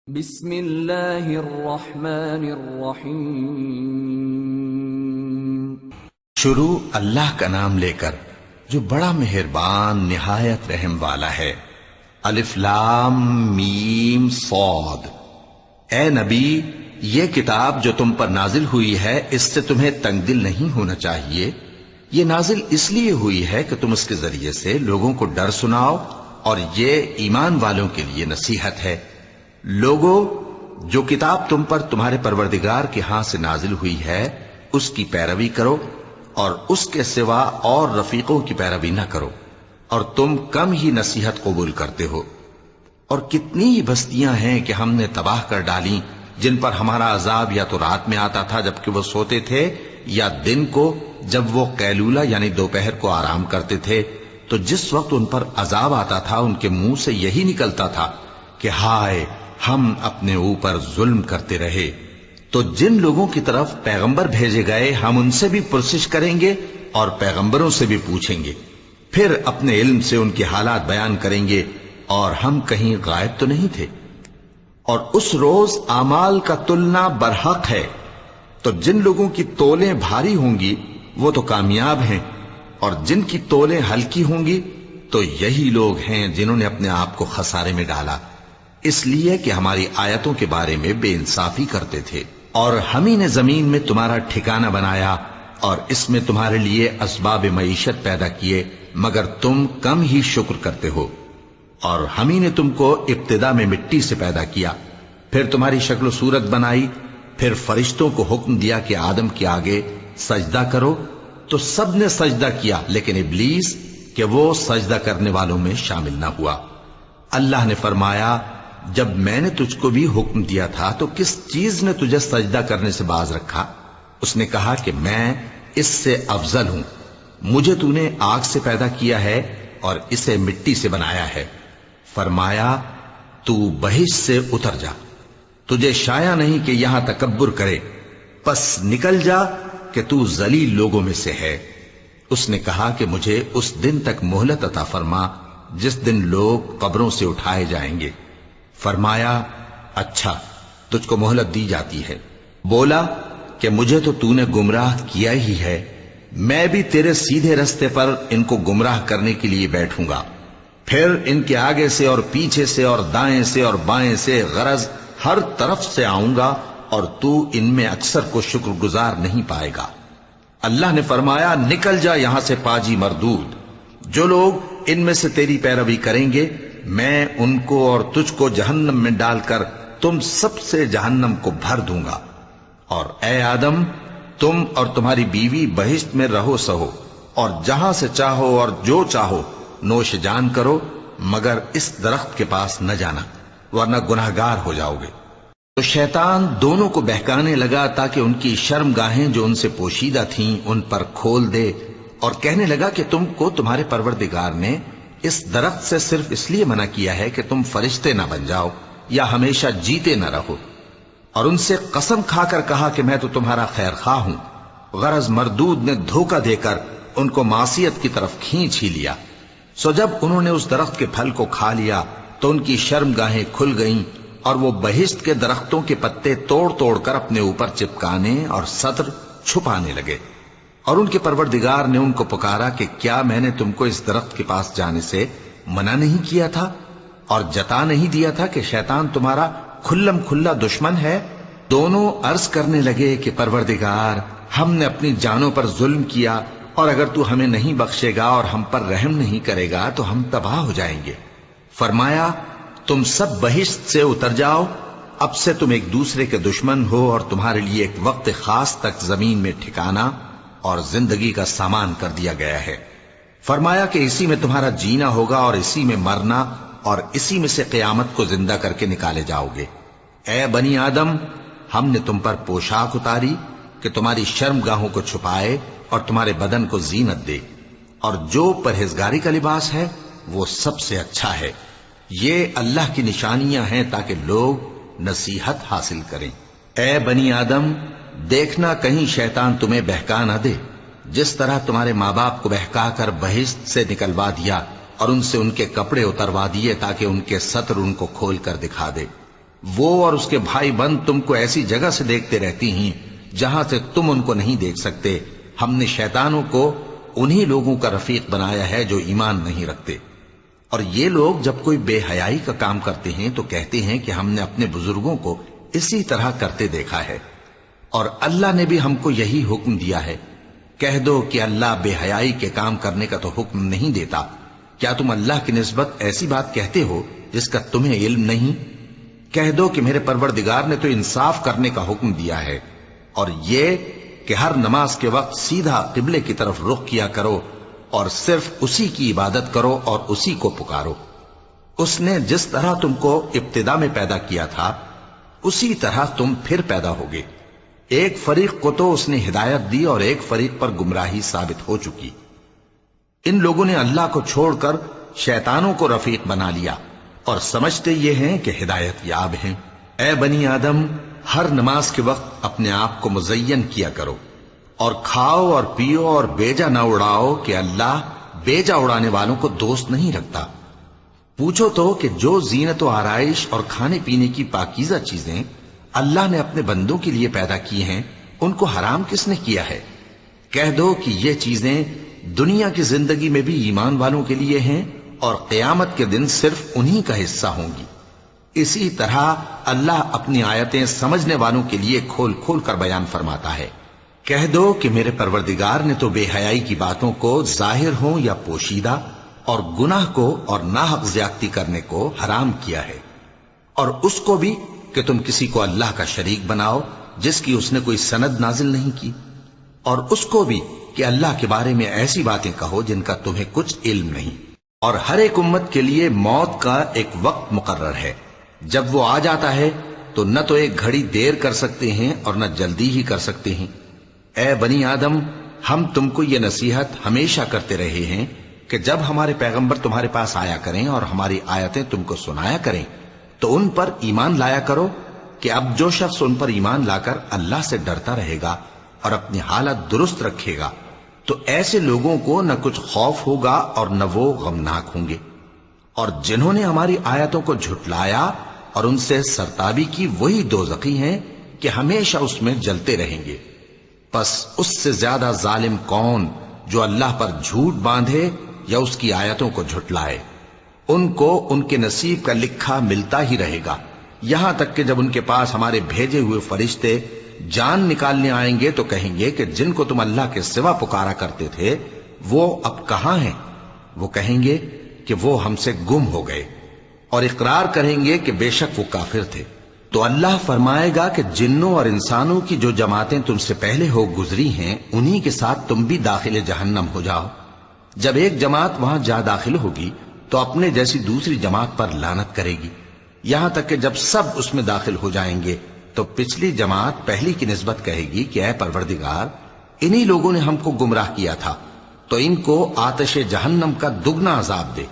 بسم اللہ الرحمن الرحیم۔ شروع اللہ کا نام لے کر جو بڑا مہربان نہایت رحم والا ہے۔ الف لام میم صاد۔ اے نبی، یہ کتاب جو تم پر نازل ہوئی ہے اس سے تمہیں تنگ دل نہیں ہونا چاہیے۔ یہ نازل اس لیے ہوئی ہے کہ تم اس کے ذریعے سے لوگوں کو ڈر سناؤ، اور یہ ایمان والوں کے لیے نصیحت ہے۔ لوگوں، جو کتاب تم پر تمہارے پروردگار کے ہاں سے نازل ہوئی ہے اس کی پیروی کرو، اور اس کے سوا اور رفیقوں کی پیروی نہ کرو، اور تم کم ہی نصیحت قبول کرتے ہو۔ اور کتنی ہی بستیاں ہیں کہ ہم نے تباہ کر ڈالیں، جن پر ہمارا عذاب یا تو رات میں آتا تھا جبکہ وہ سوتے تھے، یا دن کو جب وہ قیلولہ یعنی دوپہر کو آرام کرتے تھے۔ تو جس وقت ان پر عذاب آتا تھا ان کے منہ سے یہی نکلتا تھا کہ ہائے، ہم اپنے اوپر ظلم کرتے رہے۔ تو جن لوگوں کی طرف پیغمبر بھیجے گئے ہم ان سے بھی پرسش کریں گے اور پیغمبروں سے بھی پوچھیں گے، پھر اپنے علم سے ان کے حالات بیان کریں گے، اور ہم کہیں غائب تو نہیں تھے۔ اور اس روز اعمال کا تلنا برحق ہے، تو جن لوگوں کی تولیں بھاری ہوں گی وہ تو کامیاب ہیں، اور جن کی تولیں ہلکی ہوں گی تو یہی لوگ ہیں جنہوں نے اپنے آپ کو خسارے میں ڈالا، اس لیے کہ ہماری آیتوں کے بارے میں بے انصافی کرتے تھے۔ اور ہم ہی نے زمین میں تمہارا ٹھکانہ بنایا، اور اس میں تمہارے لیے اسباب معیشت پیدا کیے، مگر تم کم ہی شکر کرتے ہو۔ اور ہم ہی نے تم کو ابتدا میں مٹی سے پیدا کیا، پھر تمہاری شکل و صورت بنائی، پھر فرشتوں کو حکم دیا کہ آدم کے آگے سجدہ کرو، تو سب نے سجدہ کیا لیکن ابلیس کہ وہ سجدہ کرنے والوں میں شامل نہ ہوا۔ اللہ نے فرمایا، جب میں نے تجھ کو بھی حکم دیا تھا تو کس چیز نے تجھے سجدہ کرنے سے باز رکھا؟ اس نے کہا کہ میں اس سے افضل ہوں، مجھے تو نے آگ سے پیدا کیا ہے اور اسے مٹی سے بنایا ہے۔ فرمایا، تو بہشت سے اتر جا، تجھے شایع نہیں کہ یہاں تکبر کرے، پس نکل جا کہ تو ذلیل لوگوں میں سے ہے۔ اس نے کہا کہ مجھے اس دن تک مہلت عطا فرما جس دن لوگ قبروں سے اٹھائے جائیں گے۔ فرمایا، اچھا، تجھ کو مہلت دی جاتی ہے۔ بولا کہ مجھے تو نے گمراہ کیا ہی ہے، میں بھی تیرے سیدھے رستے پر ان کو گمراہ کرنے کے لیے بیٹھوں گا، پھر ان کے آگے سے اور پیچھے سے اور دائیں سے اور بائیں سے، غرض ہر طرف سے آؤں گا، اور تو ان میں اکثر کو شکر گزار نہیں پائے گا۔ اللہ نے فرمایا، نکل جا یہاں سے پاجی مردود، جو لوگ ان میں سے تیری پیروی کریں گے میں ان کو اور تجھ کو جہنم میں ڈال کر تم سب سے جہنم کو بھر دوں گا۔ اور اے آدم، تم اور تمہاری بیوی بہشت میں رہو سہو، اور جہاں سے چاہو اور جو چاہو نوش جان کرو، مگر اس درخت کے پاس نہ جانا ورنہ گناہگار ہو جاؤ گے۔ تو شیطان دونوں کو بہکانے لگا تاکہ ان کی شرم گاہیں جو ان سے پوشیدہ تھیں ان پر کھول دے، اور کہنے لگا کہ تم کو تمہارے پروردگار نے اس درخت سے صرف اس لیے منع کیا ہے کہ تم فرشتے نہ بن جاؤ یا ہمیشہ جیتے نہ رہو۔ اور ان سے قسم کھا کر کہا کہ میں تو تمہارا خیر خواہ ہوں۔ غرض مردود نے دھوکہ دے کر ان کو معصیت کی طرف کھینچ ہی لیا۔ سو جب انہوں نے اس درخت کے پھل کو کھا لیا تو ان کی شرم گاہیں کھل گئیں، اور وہ بہشت کے درختوں کے پتے توڑ توڑ کر اپنے اوپر چپکانے اور سطر چھپانے لگے۔ اور ان کے پروردگار نے ان کو پکارا کہ کیا میں نے تم کو اس درخت کے پاس جانے سے منع نہیں کیا تھا، اور جتا نہیں دیا تھا کہ شیطان تمہارا کھلم کھلا دشمن ہے؟ دونوں عرض کرنے لگے کہ پروردگار، ہم نے اپنی جانوں پر ظلم کیا، اور اگر تو ہمیں نہیں بخشے گا اور ہم پر رحم نہیں کرے گا تو ہم تباہ ہو جائیں گے۔ فرمایا، تم سب بہشت سے اتر جاؤ، اب سے تم ایک دوسرے کے دشمن ہو، اور تمہارے لیے ایک وقت خاص تک زمین میں ٹھکانا اور زندگی کا سامان کر دیا گیا ہے۔ فرمایا کہ اسی میں تمہارا جینا ہوگا اور اسی میں مرنا، اور اسی میں سے قیامت کو زندہ کر کے نکالے جاؤ گے۔ اے بنی آدم، ہم نے تم پر پوشاک اتاری کہ تمہاری شرم گاہوں کو چھپائے اور تمہارے بدن کو زینت دے، اور جو پرہیزگاری کا لباس ہے وہ سب سے اچھا ہے۔ یہ اللہ کی نشانیاں ہیں تاکہ لوگ نصیحت حاصل کریں۔ اے بنی آدم، دیکھنا کہیں شیطان تمہیں بہکا نہ دے، جس طرح تمہارے ماں باپ کو بہکا کر بہشت سے نکلوا دیا اور ان سے ان کے کپڑے اتروا دیے تاکہ ان کے ستر ان کو کھول کر دکھا دے۔ وہ اور اس کے بھائی بند تم کو ایسی جگہ سے دیکھتے رہتی ہیں جہاں سے تم ان کو نہیں دیکھ سکتے. ہم نے شیطانوں کو انہی لوگوں کا رفیق بنایا ہے جو ایمان نہیں رکھتے. اور یہ لوگ جب کوئی بے حیائی کا کام کرتے ہیں تو کہتے ہیں کہ ہم نے اپنے بزرگوں کو اسی طرح کرتے دیکھا ہے اور اللہ نے بھی ہم کو یہی حکم دیا ہے. کہہ دو کہ اللہ بے حیائی کے کام کرنے کا تو حکم نہیں دیتا. کیا تم اللہ کی نسبت ایسی بات کہتے ہو جس کا تمہیں علم نہیں؟ کہہ دو کہ میرے پروردگار نے تو انصاف کرنے کا حکم دیا ہے اور یہ کہ ہر نماز کے وقت سیدھا قبلے کی طرف رخ کیا کرو اور صرف اسی کی عبادت کرو اور اسی کو پکارو. اس نے جس طرح تم کو ابتدا میں پیدا کیا تھا اسی طرح تم پھر پیدا ہوگے. ایک فریق کو تو اس نے ہدایت دی اور ایک فریق پر گمراہی ثابت ہو چکی. ان لوگوں نے اللہ کو چھوڑ کر شیطانوں کو رفیق بنا لیا اور سمجھتے یہ ہیں کہ ہدایت یاب ہیں. اے بنی آدم، ہر نماز کے وقت اپنے آپ کو مزین کیا کرو اور کھاؤ اور پیو اور بیجا نہ اڑاؤ کہ اللہ بیجا اڑانے والوں کو دوست نہیں رکھتا. پوچھو تو کہ جو زینت و آرائش اور کھانے پینے کی پاکیزہ چیزیں اللہ نے اپنے بندوں کے لیے پیدا کی ہیں ان کو حرام کس نے کیا ہے؟ کہہ دو کہ یہ چیزیں دنیا کی زندگی میں بھی ایمان والوں کے لیے ہیں اور قیامت کے دن صرف انہی کا حصہ ہوں گی. اسی طرح اللہ اپنی آیتیں سمجھنے والوں کے لیے کھول کھول کر بیان فرماتا ہے. کہہ دو کہ میرے پروردگار نے تو بے حیائی کی باتوں کو ظاہر ہوں یا پوشیدہ اور گناہ کو اور ناحق زیادتی کرنے کو حرام کیا ہے، اور اس کو بھی کہ تم کسی کو اللہ کا شریک بناؤ جس کی اس نے کوئی سند نازل نہیں کی، اور اس کو بھی کہ اللہ کے بارے میں ایسی باتیں کہو جن کا تمہیں کچھ علم نہیں. اور ہر ایک امت کے لیے موت کا ایک وقت مقرر ہے. جب وہ آ جاتا ہے تو نہ تو ایک گھڑی دیر کر سکتے ہیں اور نہ جلدی ہی کر سکتے ہیں. اے بنی آدم، ہم تم کو یہ نصیحت ہمیشہ کرتے رہے ہیں کہ جب ہمارے پیغمبر تمہارے پاس آیا کریں اور ہماری آیتیں تم کو سنایا کریں تو ان پر ایمان لایا کرو کہ اب جو شخص ان پر ایمان لا کر اللہ سے ڈرتا رہے گا اور اپنی حالت درست رکھے گا تو ایسے لوگوں کو نہ کچھ خوف ہوگا اور نہ وہ غمناک ہوں گے. اور جنہوں نے ہماری آیتوں کو جھٹلایا اور ان سے سرتابی کی وہی دوزخی ہیں کہ ہمیشہ اس میں جلتے رہیں گے. پس اس سے زیادہ ظالم کون جو اللہ پر جھوٹ باندھے یا اس کی آیتوں کو جھٹلائے. ان کو ان کے نصیب کا لکھا ملتا ہی رہے گا یہاں تک کہ جب ان کے پاس ہمارے بھیجے ہوئے فرشتے جان نکالنے آئیں گے تو کہیں گے کہ جن کو تم اللہ کے سوا پکارا کرتے تھے وہ اب کہاں ہیں؟ وہ کہیں گے کہ وہ ہم سے گم ہو گئے اور اقرار کریں گے کہ بے شک وہ کافر تھے. تو اللہ فرمائے گا کہ جنوں اور انسانوں کی جو جماعتیں تم سے پہلے ہو گزری ہیں انہی کے ساتھ تم بھی داخل جہنم ہو جاؤ. جب ایک جماعت وہاں جا داخل ہوگی تو اپنے جیسی دوسری جماعت پر لعنت کرے گی یہاں تک کہ جب سب اس میں داخل ہو جائیں گے تو پچھلی جماعت پہلی کی نسبت کہے گی کہ اے پروردگار، انہی لوگوں نے ہم کو گمراہ کیا تھا تو ان کو آتش جہنم کا دگنا عذاب دے.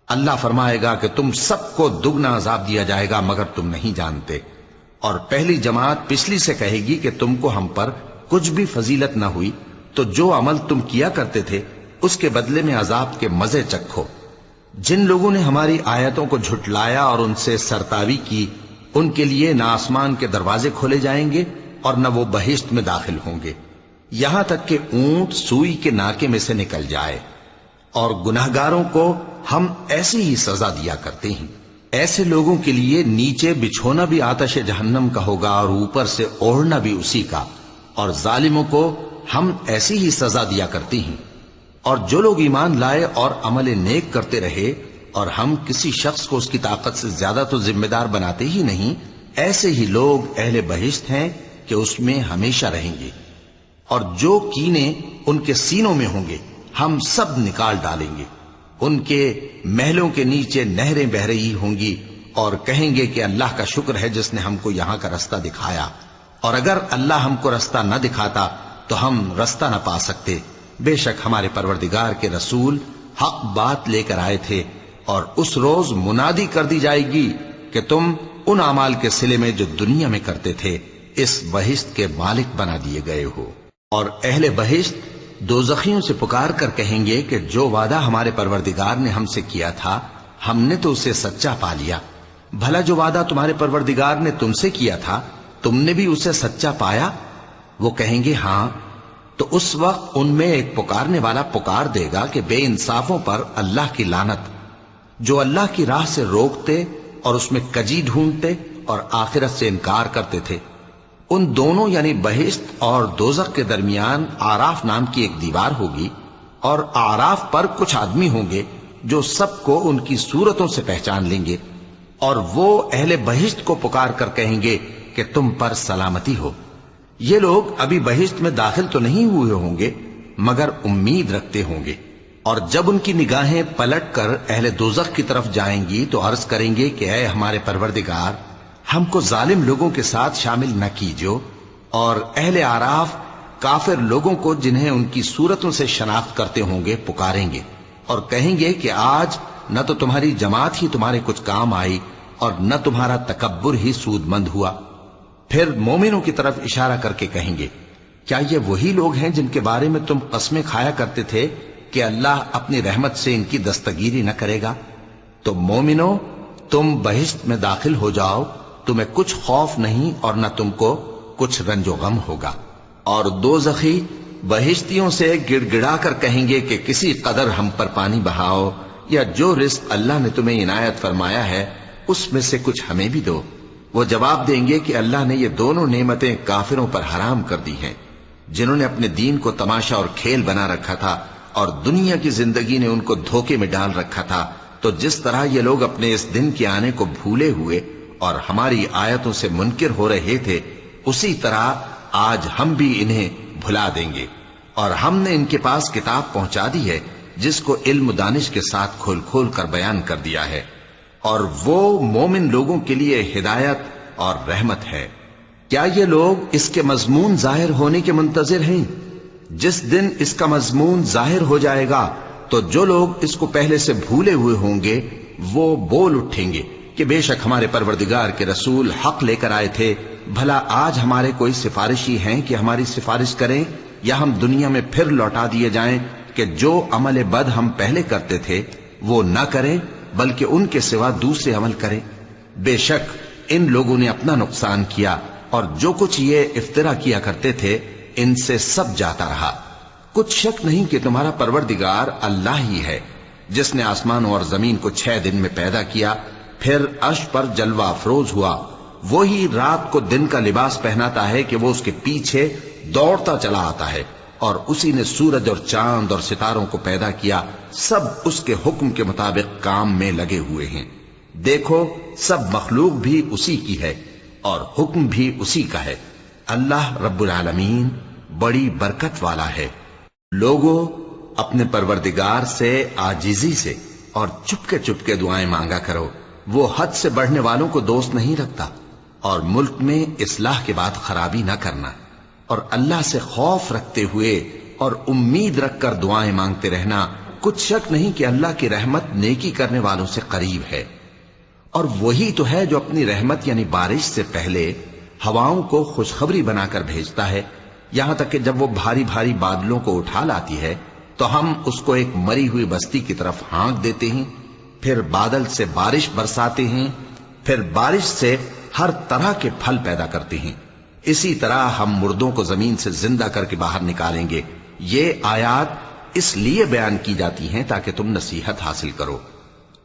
اللہ فرمائے گا کہ تم سب کو دگنا عذاب دیا جائے گا مگر تم نہیں جانتے. اور پہلی جماعت پچھلی سے کہے گی کہ تم کو ہم پر کچھ بھی فضیلت نہ ہوئی تو جو عمل تم کیا کرتے تھے اس کے بدلے میں عذاب کے مزے چکھو. جن لوگوں نے ہماری آیتوں کو جھٹلایا اور ان سے سرتاوی کی ان کے لیے نہ آسمان کے دروازے کھولے جائیں گے اور نہ وہ بہشت میں داخل ہوں گے یہاں تک کہ اونٹ سوئی کے ناکے میں سے نکل جائے. اور گناہگاروں کو ہم ایسی ہی سزا دیا کرتے ہیں. ایسے لوگوں کے لیے نیچے بچھونا بھی آتش جہنم کا ہوگا اور اوپر سے اوڑھنا بھی اسی کا. اور ظالموں کو ہم ایسی ہی سزا دیا کرتے ہیں. اور جو لوگ ایمان لائے اور عمل نیک کرتے رہے اور ہم کسی شخص کو اس کی طاقت سے زیادہ تو ذمہ دار بناتے ہی نہیں، ایسے ہی لوگ اہل بہشت ہیں کہ اس میں ہمیشہ رہیں گے. اور جو کینے ان کے سینوں میں ہوں گے ہم سب نکال ڈالیں گے. ان کے محلوں کے نیچے نہریں بہ رہی ہوں گی اور کہیں گے کہ اللہ کا شکر ہے جس نے ہم کو یہاں کا رستہ دکھایا، اور اگر اللہ ہم کو رستہ نہ دکھاتا تو ہم رستہ نہ پا سکتے. بے شک ہمارے پروردگار کے رسول حق بات لے کر آئے تھے، اور اس روز منادی کر دی جائے گی کہ تم ان اعمال کے صلے میں جو دنیا میں کرتے تھے اس بہشت کے مالک بنا دیے گئے ہو. اور اہل بہشت دوزخیوں سے پکار کر کہیں گے کہ جو وعدہ ہمارے پروردگار نے ہم سے کیا تھا ہم نے تو اسے سچا پا لیا، بھلا جو وعدہ تمہارے پروردگار نے تم سے کیا تھا تم نے بھی اسے سچا پایا؟ وہ کہیں گے ہاں، تو اس وقت ان میں ایک پکارنے والا پکار دے گا کہ بے انصافوں پر اللہ کی لعنت، جو اللہ کی راہ سے روکتے اور اس میں کجی ڈھونڈتے اور آخرت سے انکار کرتے تھے۔ ان دونوں یعنی بہشت اور دوزخ کے درمیان آراف نام کی ایک دیوار ہوگی، اور آراف پر کچھ آدمی ہوں گے جو سب کو ان کی صورتوں سے پہچان لیں گے، اور وہ اہل بہشت کو پکار کر کہیں گے کہ تم پر سلامتی ہو۔ یہ لوگ ابھی بہشت میں داخل تو نہیں ہوئے ہوں گے مگر امید رکھتے ہوں گے، اور جب ان کی نگاہیں پلٹ کر اہل دوزخ کی طرف جائیں گی تو عرض کریں گے کہ اے ہمارے پروردگار، ہم کو ظالم لوگوں کے ساتھ شامل نہ کیجو۔ اور اہل آراف کافر لوگوں کو جنہیں ان کی صورتوں سے شناخت کرتے ہوں گے پکاریں گے اور کہیں گے کہ آج نہ تو تمہاری جماعت ہی تمہارے کچھ کام آئی اور نہ تمہارا تکبر ہی سود مند ہوا۔ پھر مومنوں کی طرف اشارہ کر کے کہیں گے، کیا یہ وہی لوگ ہیں جن کے بارے میں تم قسمیں کھایا کرتے تھے کہ اللہ اپنی رحمت سے ان کی دستگیری نہ کرے گا؟ تو مومنوں، تم بہشت میں داخل ہو جاؤ، تمہیں کچھ خوف نہیں اور نہ تم کو کچھ رنج و غم ہوگا۔ اور دوزخی بہشتیوں سے گڑ گڑا کر کہیں گے کہ کسی قدر ہم پر پانی بہاؤ، یا جو رزق اللہ نے تمہیں عنایت فرمایا ہے اس میں سے کچھ ہمیں بھی دو۔ وہ جواب دیں گے کہ اللہ نے یہ دونوں نعمتیں کافروں پر حرام کر دی ہیں، جنہوں نے اپنے دین کو تماشا اور کھیل بنا رکھا تھا اور دنیا کی زندگی نے ان کو دھوکے میں ڈال رکھا تھا۔ تو جس طرح یہ لوگ اپنے اس دن کے آنے کو بھولے ہوئے اور ہماری آیتوں سے منکر ہو رہے تھے، اسی طرح آج ہم بھی انہیں بھلا دیں گے۔ اور ہم نے ان کے پاس کتاب پہنچا دی ہے جس کو علم و دانش کے ساتھ کھول کھول کر بیان کر دیا ہے، اور وہ مومن لوگوں کے لیے ہدایت اور رحمت ہے۔ کیا یہ لوگ اس کے مضمون ظاہر ہونے کے منتظر ہیں؟ جس دن اس کا مضمون ظاہر ہو جائے گا تو جو لوگ اس کو پہلے سے بھولے ہوئے ہوں گے وہ بول اٹھیں گے کہ بے شک ہمارے پروردگار کے رسول حق لے کر آئے تھے، بھلا آج ہمارے کوئی سفارشی ہیں کہ ہماری سفارش کریں، یا ہم دنیا میں پھر لوٹا دیے جائیں کہ جو عمل بد ہم پہلے کرتے تھے وہ نہ کریں بلکہ ان کے سوا دوسرے عمل کریں۔ بے شک ان لوگوں نے اپنا نقصان کیا، اور جو کچھ یہ افترا کیا کرتے تھے ان سے سب جاتا رہا۔ کچھ شک نہیں کہ تمہارا پروردگار اللہ ہی ہے جس نے آسمانوں اور زمین کو 6 دن میں پیدا کیا، پھر عرش پر جلوہ افروز ہوا۔ وہی رات کو دن کا لباس پہناتا ہے کہ وہ اس کے پیچھے دوڑتا چلا آتا ہے، اور اسی نے سورج اور چاند اور ستاروں کو پیدا کیا، سب اس کے حکم کے مطابق کام میں لگے ہوئے ہیں۔ دیکھو سب مخلوق بھی اسی کی ہے اور حکم بھی اسی کا ہے۔ اللہ رب العالمین بڑی برکت والا ہے۔ لوگوں، اپنے پروردگار سے عاجزی سے اور چپکے دعائیں مانگا کرو، وہ حد سے بڑھنے والوں کو دوست نہیں رکھتا، اور ملک میں اصلاح کے بعد خرابی نہ کرنا، اور اللہ سے خوف رکھتے ہوئے اور امید رکھ کر دعائیں مانگتے رہنا۔ کچھ شک نہیں کہ اللہ کی رحمت نیکی کرنے والوں سے قریب ہے، اور وہی تو ہے جو اپنی رحمت یعنی بارش سے پہلے ہواؤں کو خوشخبری بنا کر بھیجتا ہے، یہاں تک کہ جب وہ بھاری بھاری بادلوں کو اٹھا لاتی ہے تو ہم اس کو ایک مری ہوئی بستی کی طرف ہانک دیتے ہیں، پھر بادل سے بارش برساتے ہیں، پھر بارش سے ہر طرح کے پھل پیدا کرتے ہیں۔ اسی طرح ہم مردوں کو زمین سے زندہ کر کے باہر نکالیں گے۔ یہ آیات اس لیے بیان کی جاتی ہیں تاکہ تم نصیحت حاصل کرو۔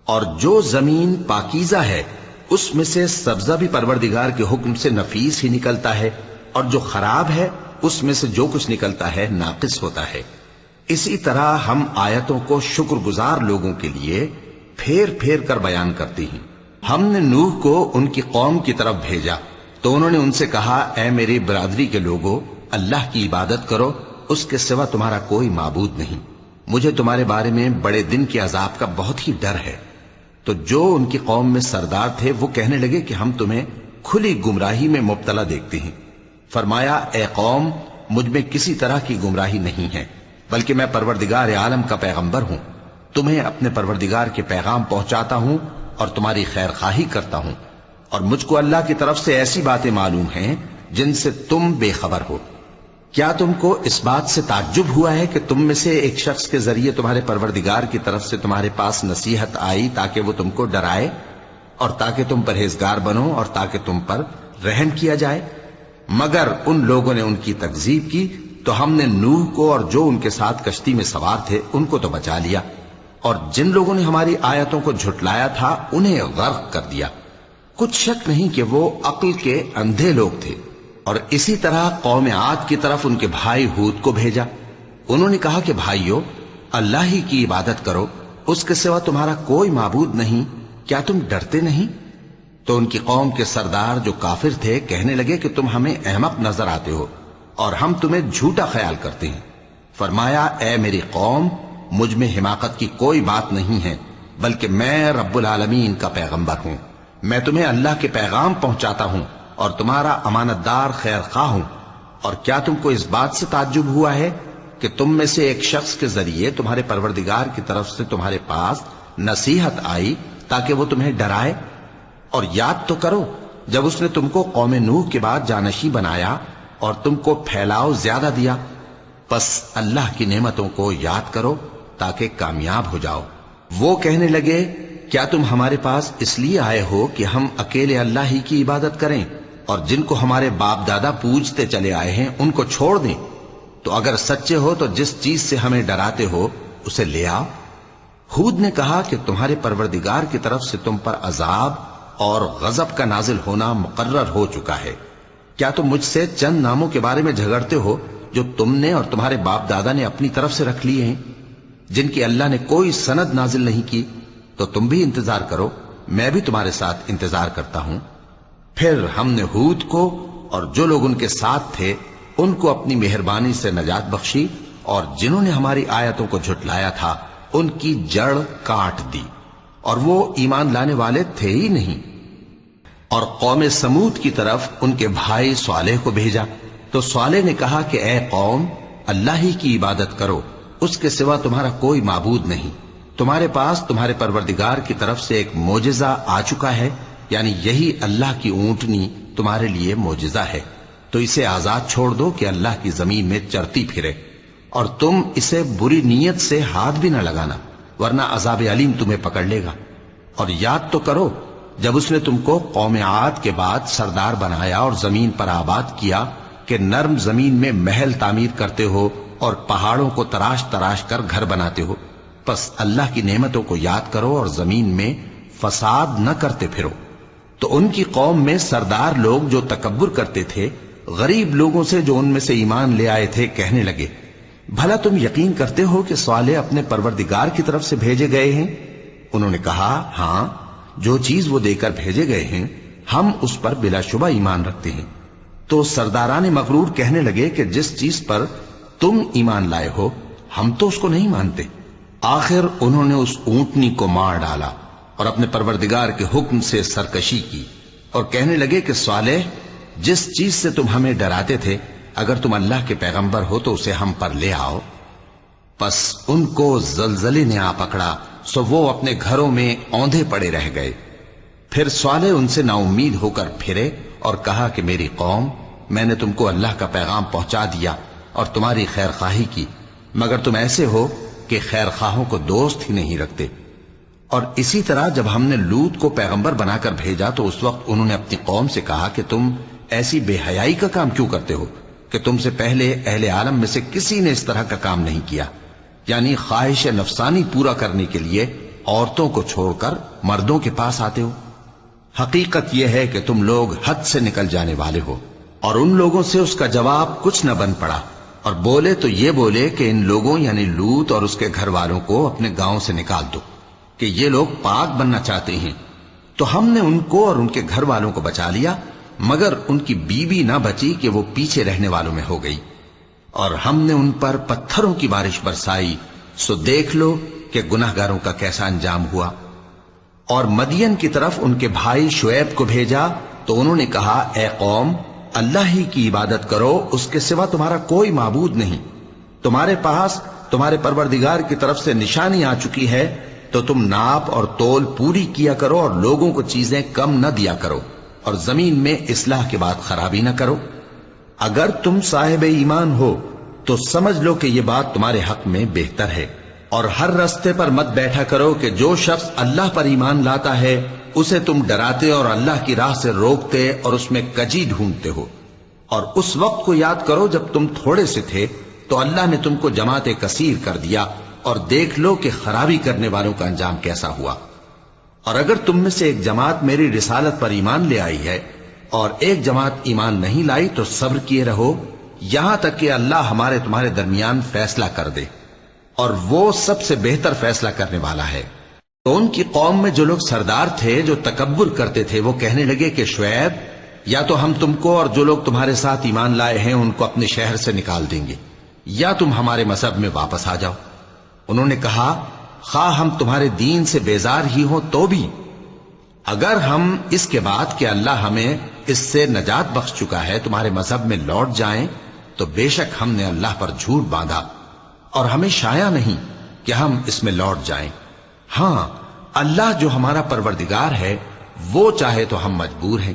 اور جو زمین پاکیزہ ہے اس میں سے سبزہ بھی پروردگار کے حکم سے نفیس ہی نکلتا ہے، اور جو خراب ہے اس میں سے جو کچھ نکلتا ہے ناقص ہوتا ہے۔ اسی طرح ہم آیتوں کو شکر گزار لوگوں کے لیے پھیر پھیر کر بیان کرتے ہیں۔ ہم نے نوح کو ان کی قوم کی طرف بھیجا تو انہوں نے ان سے کہا، اے میری برادری کے لوگوں، اللہ کی عبادت کرو، اس کے سوا تمہارا کوئی معبود نہیں۔ مجھے تمہارے بارے میں بڑے دن کے عذاب کا بہت ہی ڈر ہے۔ تو جو ان کی قوم میں سردار تھے وہ کہنے لگے کہ ہم تمہیں کھلی گمراہی میں مبتلا دیکھتے ہیں۔ فرمایا، اے قوم، مجھ میں کسی طرح کی گمراہی نہیں ہے، بلکہ میں پروردگار عالم کا پیغمبر ہوں، تمہیں اپنے پروردگار کے پیغام پہنچاتا ہوں اور تمہاری خیر خواہی کرتا ہوں، اور مجھ کو اللہ کی طرف سے ایسی باتیں معلوم ہیں جن سے تم بے خبر ہو۔ کیا تم کو اس بات سے تعجب ہوا ہے کہ تم میں سے ایک شخص کے ذریعے تمہارے پروردگار کی طرف سے تمہارے پاس نصیحت آئی تاکہ وہ تم کو ڈرائے؟ اور تاکہ تم پرہیزگار بنو اور تاکہ تم پر رحم کیا جائے۔ مگر ان لوگوں نے ان کی تکذیب کی تو ہم نے نوح کو اور جو ان کے ساتھ کشتی میں سوار تھے ان کو تو بچا لیا، اور جن لوگوں نے ہماری آیتوں کو جھٹلایا تھا انہیں غرق کر دیا۔ کچھ شک نہیں کہ وہ عقل کے اندھے لوگ تھے۔ اور اسی طرح قوم عاد کی طرف ان کے بھائی ہود کو بھیجا۔ انہوں نے کہا کہ بھائیو، اللہ ہی کی عبادت کرو، اس کے سوا تمہارا کوئی معبود نہیں، کیا تم ڈرتے نہیں؟ تو ان کی قوم کے سردار جو کافر تھے کہنے لگے کہ تم ہمیں احمق نظر آتے ہو اور ہم تمہیں جھوٹا خیال کرتے ہیں۔ فرمایا، اے میری قوم، مجھ میں حماقت کی کوئی بات نہیں ہے، بلکہ میں رب العالمین کا پیغمبر ہوں۔ میں تمہیں اللہ کے پیغام پہنچاتا ہوں اور تمہارا امانت دار خیر خواہ ہوں۔ اور کیا تم کو اس بات سے تعجب ہوا ہے کہ تم میں سے ایک شخص کے ذریعے تمہارے پروردگار کی طرف سے تمہارے پاس نصیحت آئی تاکہ وہ تمہیں ڈرائے؟ اور یاد تو کرو جب اس نے تم کو قوم نوح کے بعد جانشی بنایا اور تم کو پھیلاؤ زیادہ دیا۔ پس اللہ کی نعمتوں کو یاد کرو تاکہ کامیاب ہو جاؤ۔ وہ کہنے لگے، کیا تم ہمارے پاس اس لیے آئے ہو کہ ہم اکیلے اللہ ہی کی عبادت کریں اور جن کو ہمارے باپ دادا پوجتے چلے آئے ہیں ان کو چھوڑ دیں؟ تو اگر سچے ہو تو جس چیز سے ہمیں ڈراتے ہو اسے لے آؤ۔ ہود نے کہا کہ تمہارے پروردگار کی طرف سے تم پر عذاب اور غضب کا نازل ہونا مقرر ہو چکا ہے۔ کیا تم مجھ سے چند ناموں کے بارے میں جھگڑتے ہو جو تم نے اور تمہارے باپ دادا نے اپنی طرف سے رکھ لیے ہیں، جن کی اللہ نے کوئی سند نازل نہیں کی؟ تو تم بھی انتظار کرو، میں بھی تمہارے ساتھ انتظار کرتا ہوں۔ پھر ہم نے ہود کو اور جو لوگ ان کے ساتھ تھے ان کو اپنی مہربانی سے نجات بخشی، اور جنہوں نے ہماری آیتوں کو جھٹلایا تھا ان کی جڑ کاٹ دی، اور وہ ایمان لانے والے تھے ہی نہیں۔ اور قوم سمود کی طرف ان کے بھائی صالح کو بھیجا تو صالح نے کہا کہ اے قوم، اللہ ہی کی عبادت کرو، اس کے سوا تمہارا کوئی معبود نہیں۔ تمہارے پاس تمہارے پروردگار کی طرف سے ایک معجزہ آ چکا ہے، یعنی یہی اللہ کی اونٹنی تمہارے لیے معجزہ ہے، تو اسے آزاد چھوڑ دو کہ اللہ کی زمین میں چرتی پھرے، اور تم اسے بری نیت سے ہاتھ بھی نہ لگانا، ورنہ عذاب علیم تمہیں پکڑ لے گا۔ اور یاد تو کرو جب اس نے تم کو قوم عاد کے بعد سردار بنایا اور زمین پر آباد کیا کہ نرم زمین میں محل تعمیر کرتے ہو اور پہاڑوں کو تراش تراش کر گھر بناتے ہو۔ پس اللہ کی نعمتوں کو یاد کرو اور زمین میں فساد نہ کرتے پھرو۔ تو ان کی قوم میں سردار لوگ جو تکبر کرتے تھے غریب لوگوں سے جو ان میں سے ایمان لے آئے تھے کہنے لگے، بھلا تم یقین کرتے ہو کہ صالح اپنے پروردگار کی طرف سے بھیجے گئے ہیں؟ انہوں نے کہا، ہاں، جو چیز وہ دے کر بھیجے گئے ہیں ہم اس پر بلا شبہ ایمان رکھتے ہیں۔ تو سرداران مغرور کہنے لگے کہ جس چیز پر تم ایمان لائے ہو ہم تو اس کو نہیں مانتے۔ آخر انہوں نے اس اونٹنی کو مار ڈالا اور اپنے پروردگار کے حکم سے سرکشی کی، اور کہنے لگے کہ صالح، جس چیز سے تم ہمیں ڈراتے تھے اگر تم اللہ کے پیغمبر ہو تو اسے ہم پر لے آؤ۔ پس ان کو زلزلے نے آ پکڑا، سو وہ اپنے گھروں میں اوندھے پڑے رہ گئے۔ پھر صالح ان سے نا امید ہو کر پھرے اور کہا کہ میری قوم، میں نے تم کو اللہ کا پیغام پہنچا دیا اور تمہاری خیر خواہی کی، مگر تم ایسے ہو کہ خیر خواہوں کو دوست ہی نہیں رکھتے۔ اور اسی طرح جب ہم نے لوط کو پیغمبر بنا کر بھیجا تو اس وقت انہوں نے اپنی قوم سے کہا کہ تم ایسی بے حیائی کا کام کیوں کرتے ہو کہ تم سے پہلے اہل عالم میں سے کسی نے اس طرح کا کام نہیں کیا، یعنی خواہش نفسانی پورا کرنے کے لیے عورتوں کو چھوڑ کر مردوں کے پاس آتے ہو۔ حقیقت یہ ہے کہ تم لوگ حد سے نکل جانے والے ہو۔ اور ان لوگوں سے اس کا جواب کچھ نہ بن پڑا، اور بولے تو یہ بولے کہ ان لوگوں یعنی لوط اور اس کے گھر والوں کو اپنے گاؤں سے نکال دو کہ یہ لوگ پاک بننا چاہتے ہیں۔ تو ہم نے ان کو اور ان کے گھر والوں کو بچا لیا، مگر ان کی بیوی نہ بچی کہ وہ پیچھے رہنے والوں میں ہو گئی۔ اور ہم نے ان پر پتھروں کی بارش برسائی، سو دیکھ لو کہ گناہگاروں کا کیسا انجام ہوا۔ اور مدین کی طرف ان کے بھائی شعیب کو بھیجا تو انہوں نے کہا، اے قوم، اللہ ہی کی عبادت کرو، اس کے سوا تمہارا کوئی معبود نہیں۔ تمہارے پاس تمہارے پروردگار کی طرف سے نشانی آ چکی ہے، تو تم ناپ اور تول پوری کیا کرو اور لوگوں کو چیزیں کم نہ دیا کرو، اور زمین میں اصلاح کے بعد خرابی نہ کرو۔ اگر تم صاحب ایمان ہو تو سمجھ لو کہ یہ بات تمہارے حق میں بہتر ہے، اور ہر رستے پر مت بیٹھا کرو کہ جو شخص اللہ پر ایمان لاتا ہے اسے تم ڈراتے اور اللہ کی راہ سے روکتے اور اس میں کجی ڈھونڈتے ہو۔ اور اس وقت کو یاد کرو جب تم تھوڑے سے تھے تو اللہ نے تم کو جماعت کثیر کر دیا، اور دیکھ لو کہ خرابی کرنے والوں کا انجام کیسا ہوا۔ اور اگر تم میں سے ایک جماعت میری رسالت پر ایمان لے آئی ہے اور ایک جماعت ایمان نہیں لائی تو صبر کیے رہو یہاں تک کہ اللہ ہمارے تمہارے درمیان فیصلہ کر دے، اور وہ سب سے بہتر فیصلہ کرنے والا ہے۔ تو ان کی قوم میں جو لوگ سردار تھے جو تکبر کرتے تھے وہ کہنے لگے کہ شعیب، یا تو ہم تم کو اور جو لوگ تمہارے ساتھ ایمان لائے ہیں ان کو اپنے شہر سے نکال دیں گے، یا تم ہمارے مذہب میں واپس آ جاؤ۔ انہوں نے کہا خواہ ہم تمہارے دین سے بیزار ہی ہوں تو بھی، اگر ہم اس کے بعد کہ اللہ ہمیں اس سے نجات بخش چکا ہے تمہارے مذہب میں لوٹ جائیں تو بے شک ہم نے اللہ پر جھوٹ باندھا، اور ہمیں شایع نہیں کہ ہم اس میں لوٹ جائیں۔ ہاں، اللہ جو ہمارا پروردگار ہے وہ چاہے تو ہم مجبور ہیں۔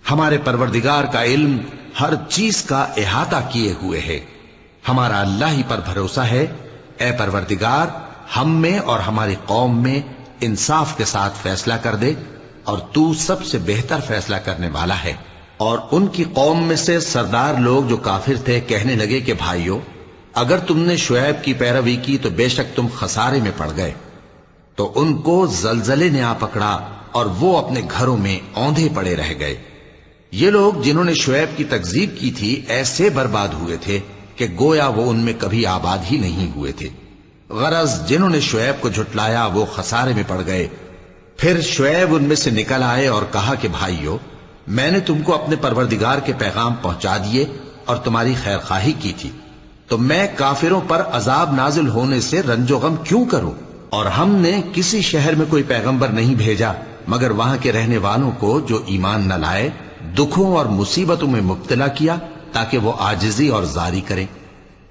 ہمارے پروردگار کا علم ہر چیز کا احاطہ کیے ہوئے ہے۔ ہمارا اللہ ہی پر بھروسہ ہے۔ اے پروردگار، ہم میں اور ہماری قوم میں انصاف کے ساتھ فیصلہ کر دے، اور تو سب سے بہتر فیصلہ کرنے والا ہے۔ اور ان کی قوم میں سے سردار لوگ جو کافر تھے کہنے لگے کہ بھائیو، اگر تم نے شعیب کی پیروی کی تو بے شک تم خسارے میں پڑ گئے۔ تو ان کو زلزلے نے آ پکڑا اور وہ اپنے گھروں میں اوندھے پڑے رہ گئے۔ یہ لوگ جنہوں نے شعیب کی تکذیب کی تھی ایسے برباد ہوئے تھے کہ گویا وہ ان میں کبھی آباد ہی نہیں ہوئے تھے۔ غرض جنہوں نے شعیب کو جھٹلایا وہ خسارے میں پڑ گئے۔ پھر شعیب ان میں سے نکل آئے اور کہا کہ بھائیو، میں نے تم کو اپنے پروردگار کے پیغام پہنچا دیے اور تمہاری خیر خواہی کی تھی، تو میں کافروں پر عذاب نازل ہونے سے رنج و غم کیوں کروں؟ اور ہم نے کسی شہر میں کوئی پیغمبر نہیں بھیجا مگر وہاں کے رہنے والوں کو جو ایمان نہ لائے دکھوں اور مصیبتوں میں مبتلا کیا تاکہ وہ عاجزی اور زاری کریں۔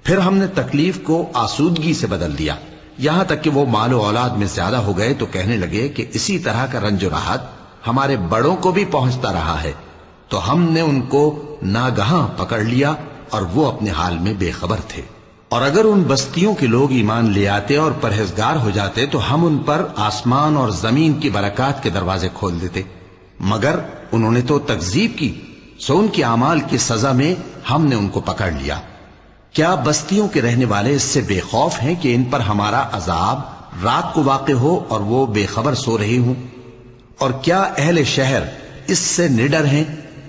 پھر ہم نے تکلیف کو آسودگی سے بدل دیا، یہاں تک کہ وہ مال و اولاد میں زیادہ ہو گئے تو کہنے لگے کہ اسی طرح کا رنج و راحت ہمارے بڑوں کو بھی پہنچتا رہا ہے۔ تو ہم نے ان کو ناگہاں پکڑ لیا اور وہ اپنے حال میں بے خبر تھے۔ اور اگر ان بستیوں کے لوگ ایمان لے آتے اور پرہیزگار ہو جاتے تو ہم ان پر آسمان اور زمین کی برکات کے دروازے کھول دیتے، مگر انہوں نے تو تکذیب کی، سو ان کے اعمال کی سزا میں ہم نے ان کو پکڑ لیا۔ کیا بستیوں کے رہنے والے اس سے بے خوف ہیں کہ ان پر ہمارا عذاب رات کو واقع ہو اور وہ بے خبر سو رہے ہوں؟ اور کیا اہل شہر اس سے نڈر ہیں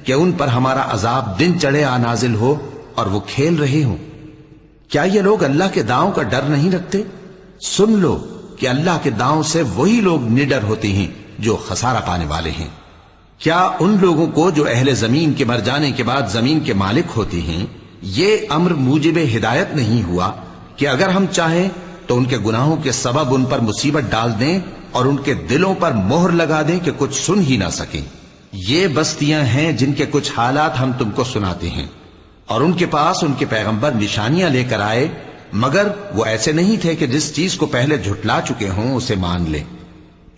کہ ان پر ہمارا عذاب دن چڑھے آ نازل ہو اور وہ کھیل رہے ہوں؟ کیا یہ لوگ اللہ کے داؤں کا ڈر نہیں رکھتے؟ سن لو کہ اللہ کے داؤں سے وہی لوگ نڈر ہوتے ہیں جو خسارہ پانے والے ہیں۔ کیا ان لوگوں کو جو اہل زمین کے مر جانے کے بعد زمین کے مالک ہوتے ہیں یہ امر موجب ہدایت نہیں ہوا کہ اگر ہم چاہیں تو ان کے گناہوں کے سبب ان پر مصیبت ڈال دیں اور ان کے دلوں پر مہر لگا دیں کہ کچھ سن ہی نہ سکیں؟ یہ بستیاں ہیں جن کے کچھ حالات ہم تم کو سناتے ہیں، اور ان کے پاس ان کے پیغمبر نشانیاں لے کر آئے، مگر وہ ایسے نہیں تھے کہ جس چیز کو پہلے جھٹلا چکے ہوں اسے مان لیں۔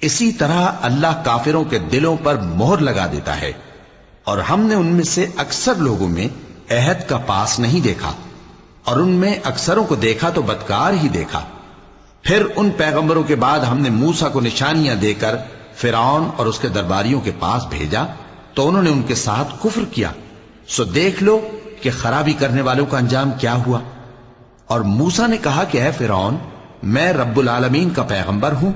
اسی طرح اللہ کافروں کے دلوں پر مہر لگا دیتا ہے، اور ہم نے ان میں سے اکثر لوگوں میں عہد کا پاس نہیں دیکھا، اور ان میں اکثروں کو دیکھا تو بدکار ہی دیکھا۔ پھر ان پیغمبروں کے بعد ہم نے موسیٰ کو نشانیاں دے کر فرعون اور اس کے درباریوں کے پاس بھیجا تو انہوں نے ان کے ساتھ کفر کیا، سو دیکھ لو کہ خرابی کرنے والوں کا انجام کیا ہوا۔ اور موسیٰ نے کہا کہ اے فرعون، میں رب العالمین کا پیغمبر ہوں،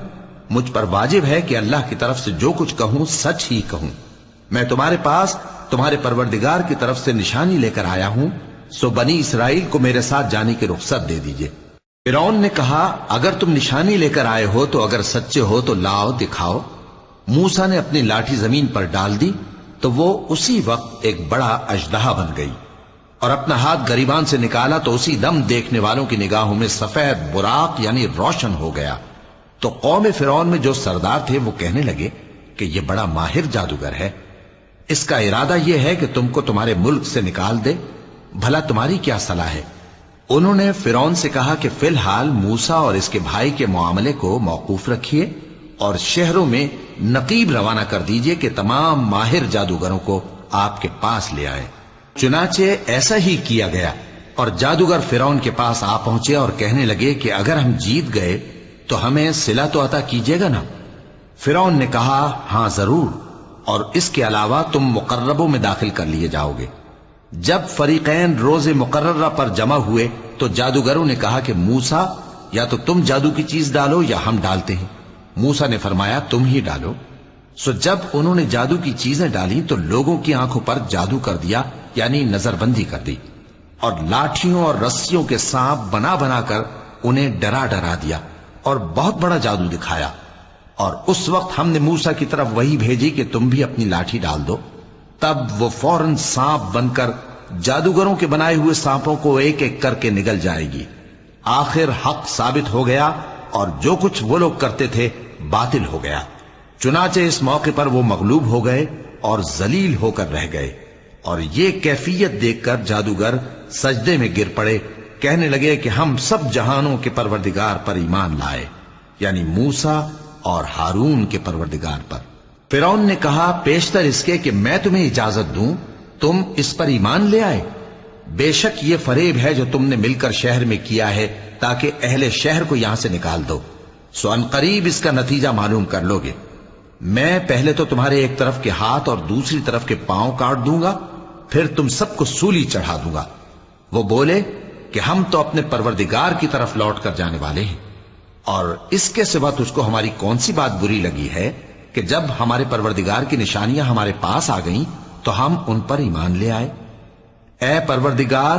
مجھ پر واجب ہے کہ اللہ کی طرف سے جو کچھ کہوں سچ ہی کہوں۔ میں تمہارے پاس تمہارے پروردگار کی طرف سے نشانی لے کر آیا ہوں، سو بنی اسرائیل کو میرے ساتھ جانے کی رخصت دے دیجئے۔ فرعون نے کہا اگر تم نشانی لے کر آئے ہو تو اگر سچے ہو تو لاؤ دکھاؤ۔ موسیٰ نے اپنی لاٹھی زمین پر ڈال دی تو وہ اسی وقت ایک بڑا اژدہا بن گئی، اور اپنا ہاتھ گریبان سے نکالا تو اسی دم دیکھنے والوں کی نگاہوں میں سفید براق یعنی روشن ہو گیا۔ تو قوم فرعون میں جو سردار تھے وہ کہنے لگے کہ یہ بڑا ماہر جادوگر ہے، اس کا ارادہ یہ ہے کہ تم کو تمہارے ملک سے نکال دے، بھلا تمہاری کیا صلاح ہے؟ انہوں نے فرعون سے کہا کہ فی الحال موسیٰ اور اس کے بھائی کے معاملے کو موقوف رکھیے اور شہروں میں نقیب روانہ کر دیجئے کہ تمام ماہر جادوگروں کو آپ کے پاس لے آئے۔ چنانچہ ایسا ہی کیا گیا، اور جادوگر فرعون کے پاس آ پہنچے اور کہنے لگے کہ اگر ہم جیت گئے تو ہمیں صلہ تو عطا کیجیے گا نا؟ فرعون نے کہا ہاں ضرور، اور اس کے علاوہ تم مقربوں میں داخل کر لیے جاؤ گے۔ جب فریقین روز مقررہ پر جمع ہوئے تو جادوگروں نے کہا کہ موسیٰ یا تو تم جادو کی چیز ڈالو یا ہم ڈالتے ہیں۔ موسیٰ نے فرمایا تم ہی ڈالو۔ سو جب انہوں نے جادو کی چیزیں ڈالی تو لوگوں کی آنکھوں پر جادو کر دیا، یعنی نظر بندی کر دی، اور لاٹھیوں اور رسیوں کے سانپ بنا بنا کر انہیں ڈرا ڈرا دیا اور بہت بڑا جادو دکھایا۔ اور اس وقت ہم نے موسیٰ کی طرف وحی بھیجی کہ تم بھی اپنی لاٹھی ڈال دو، تب وہ فوراً سانپ بن کر جادوگروں کے بنائے ہوئے سانپوں کو ایک ایک کر کے نگل جائے گی۔ آخر حق ثابت ہو گیا اور جو کچھ وہ لوگ کرتے تھے باطل ہو گیا۔ چنانچہ اس موقع پر وہ مغلوب ہو گئے اور ذلیل ہو کر رہ گئے، اور یہ کیفیت دیکھ کر جادوگر سجدے میں گر پڑے، کہنے لگے کہ ہم سب جہانوں کے پروردگار پر ایمان لائے، یعنی موسیٰ اور ہارون کے پروردگار پر۔ فرعون نے کہا پیشتر اس کے کہ میں تمہیں اجازت دوں تم اس پر ایمان لے آئے؟ بے شک یہ فریب ہے جو تم نے مل کر شہر میں کیا ہے تاکہ اہل شہر کو یہاں سے نکال دو، سو ان قریب اس کا نتیجہ معلوم کر لو گے۔ میں پہلے تو تمہارے ایک طرف کے ہاتھ اور دوسری طرف کے پاؤں کاٹ دوں گا، پھر تم سب کو سولی چڑھا دوں گا۔ وہ بولے کہ ہم تو اپنے پروردگار کی طرف لوٹ کر جانے والے ہیں، اور اس کے سوا تجھ کو ہماری کون سی بات بری لگی ہے کہ جب ہمارے پروردگار کی نشانیاں ہمارے پاس آ گئیں تو ہم ان پر ایمان لے آئے؟ اے پروردگار،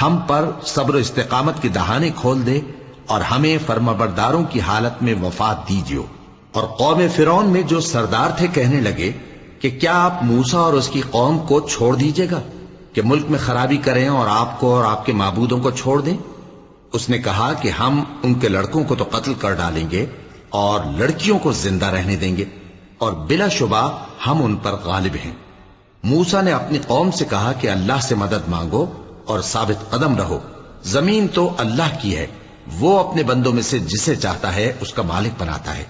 ہم پر صبر و استقامت کی دہانے کھول دے اور ہمیں فرمانبرداروں کی حالت میں وفات دیجیو۔ اور قوم فرعون میں جو سردار تھے کہنے لگے کہ کیا آپ موسیٰ اور اس کی قوم کو چھوڑ دیجیے گا کہ ملک میں خرابی کریں اور آپ کو اور آپ کے معبودوں کو چھوڑ دیں؟ اس نے کہا کہ ہم ان کے لڑکوں کو تو قتل کر ڈالیں گے اور لڑکیوں کو زندہ رہنے دیں گے، اور بلا شبہ ہم ان پر غالب ہیں۔ موسیٰ نے اپنی قوم سے کہا کہ اللہ سے مدد مانگو اور ثابت قدم رہو، زمین تو اللہ کی ہے، وہ اپنے بندوں میں سے جسے چاہتا ہے اس کا مالک بناتا ہے،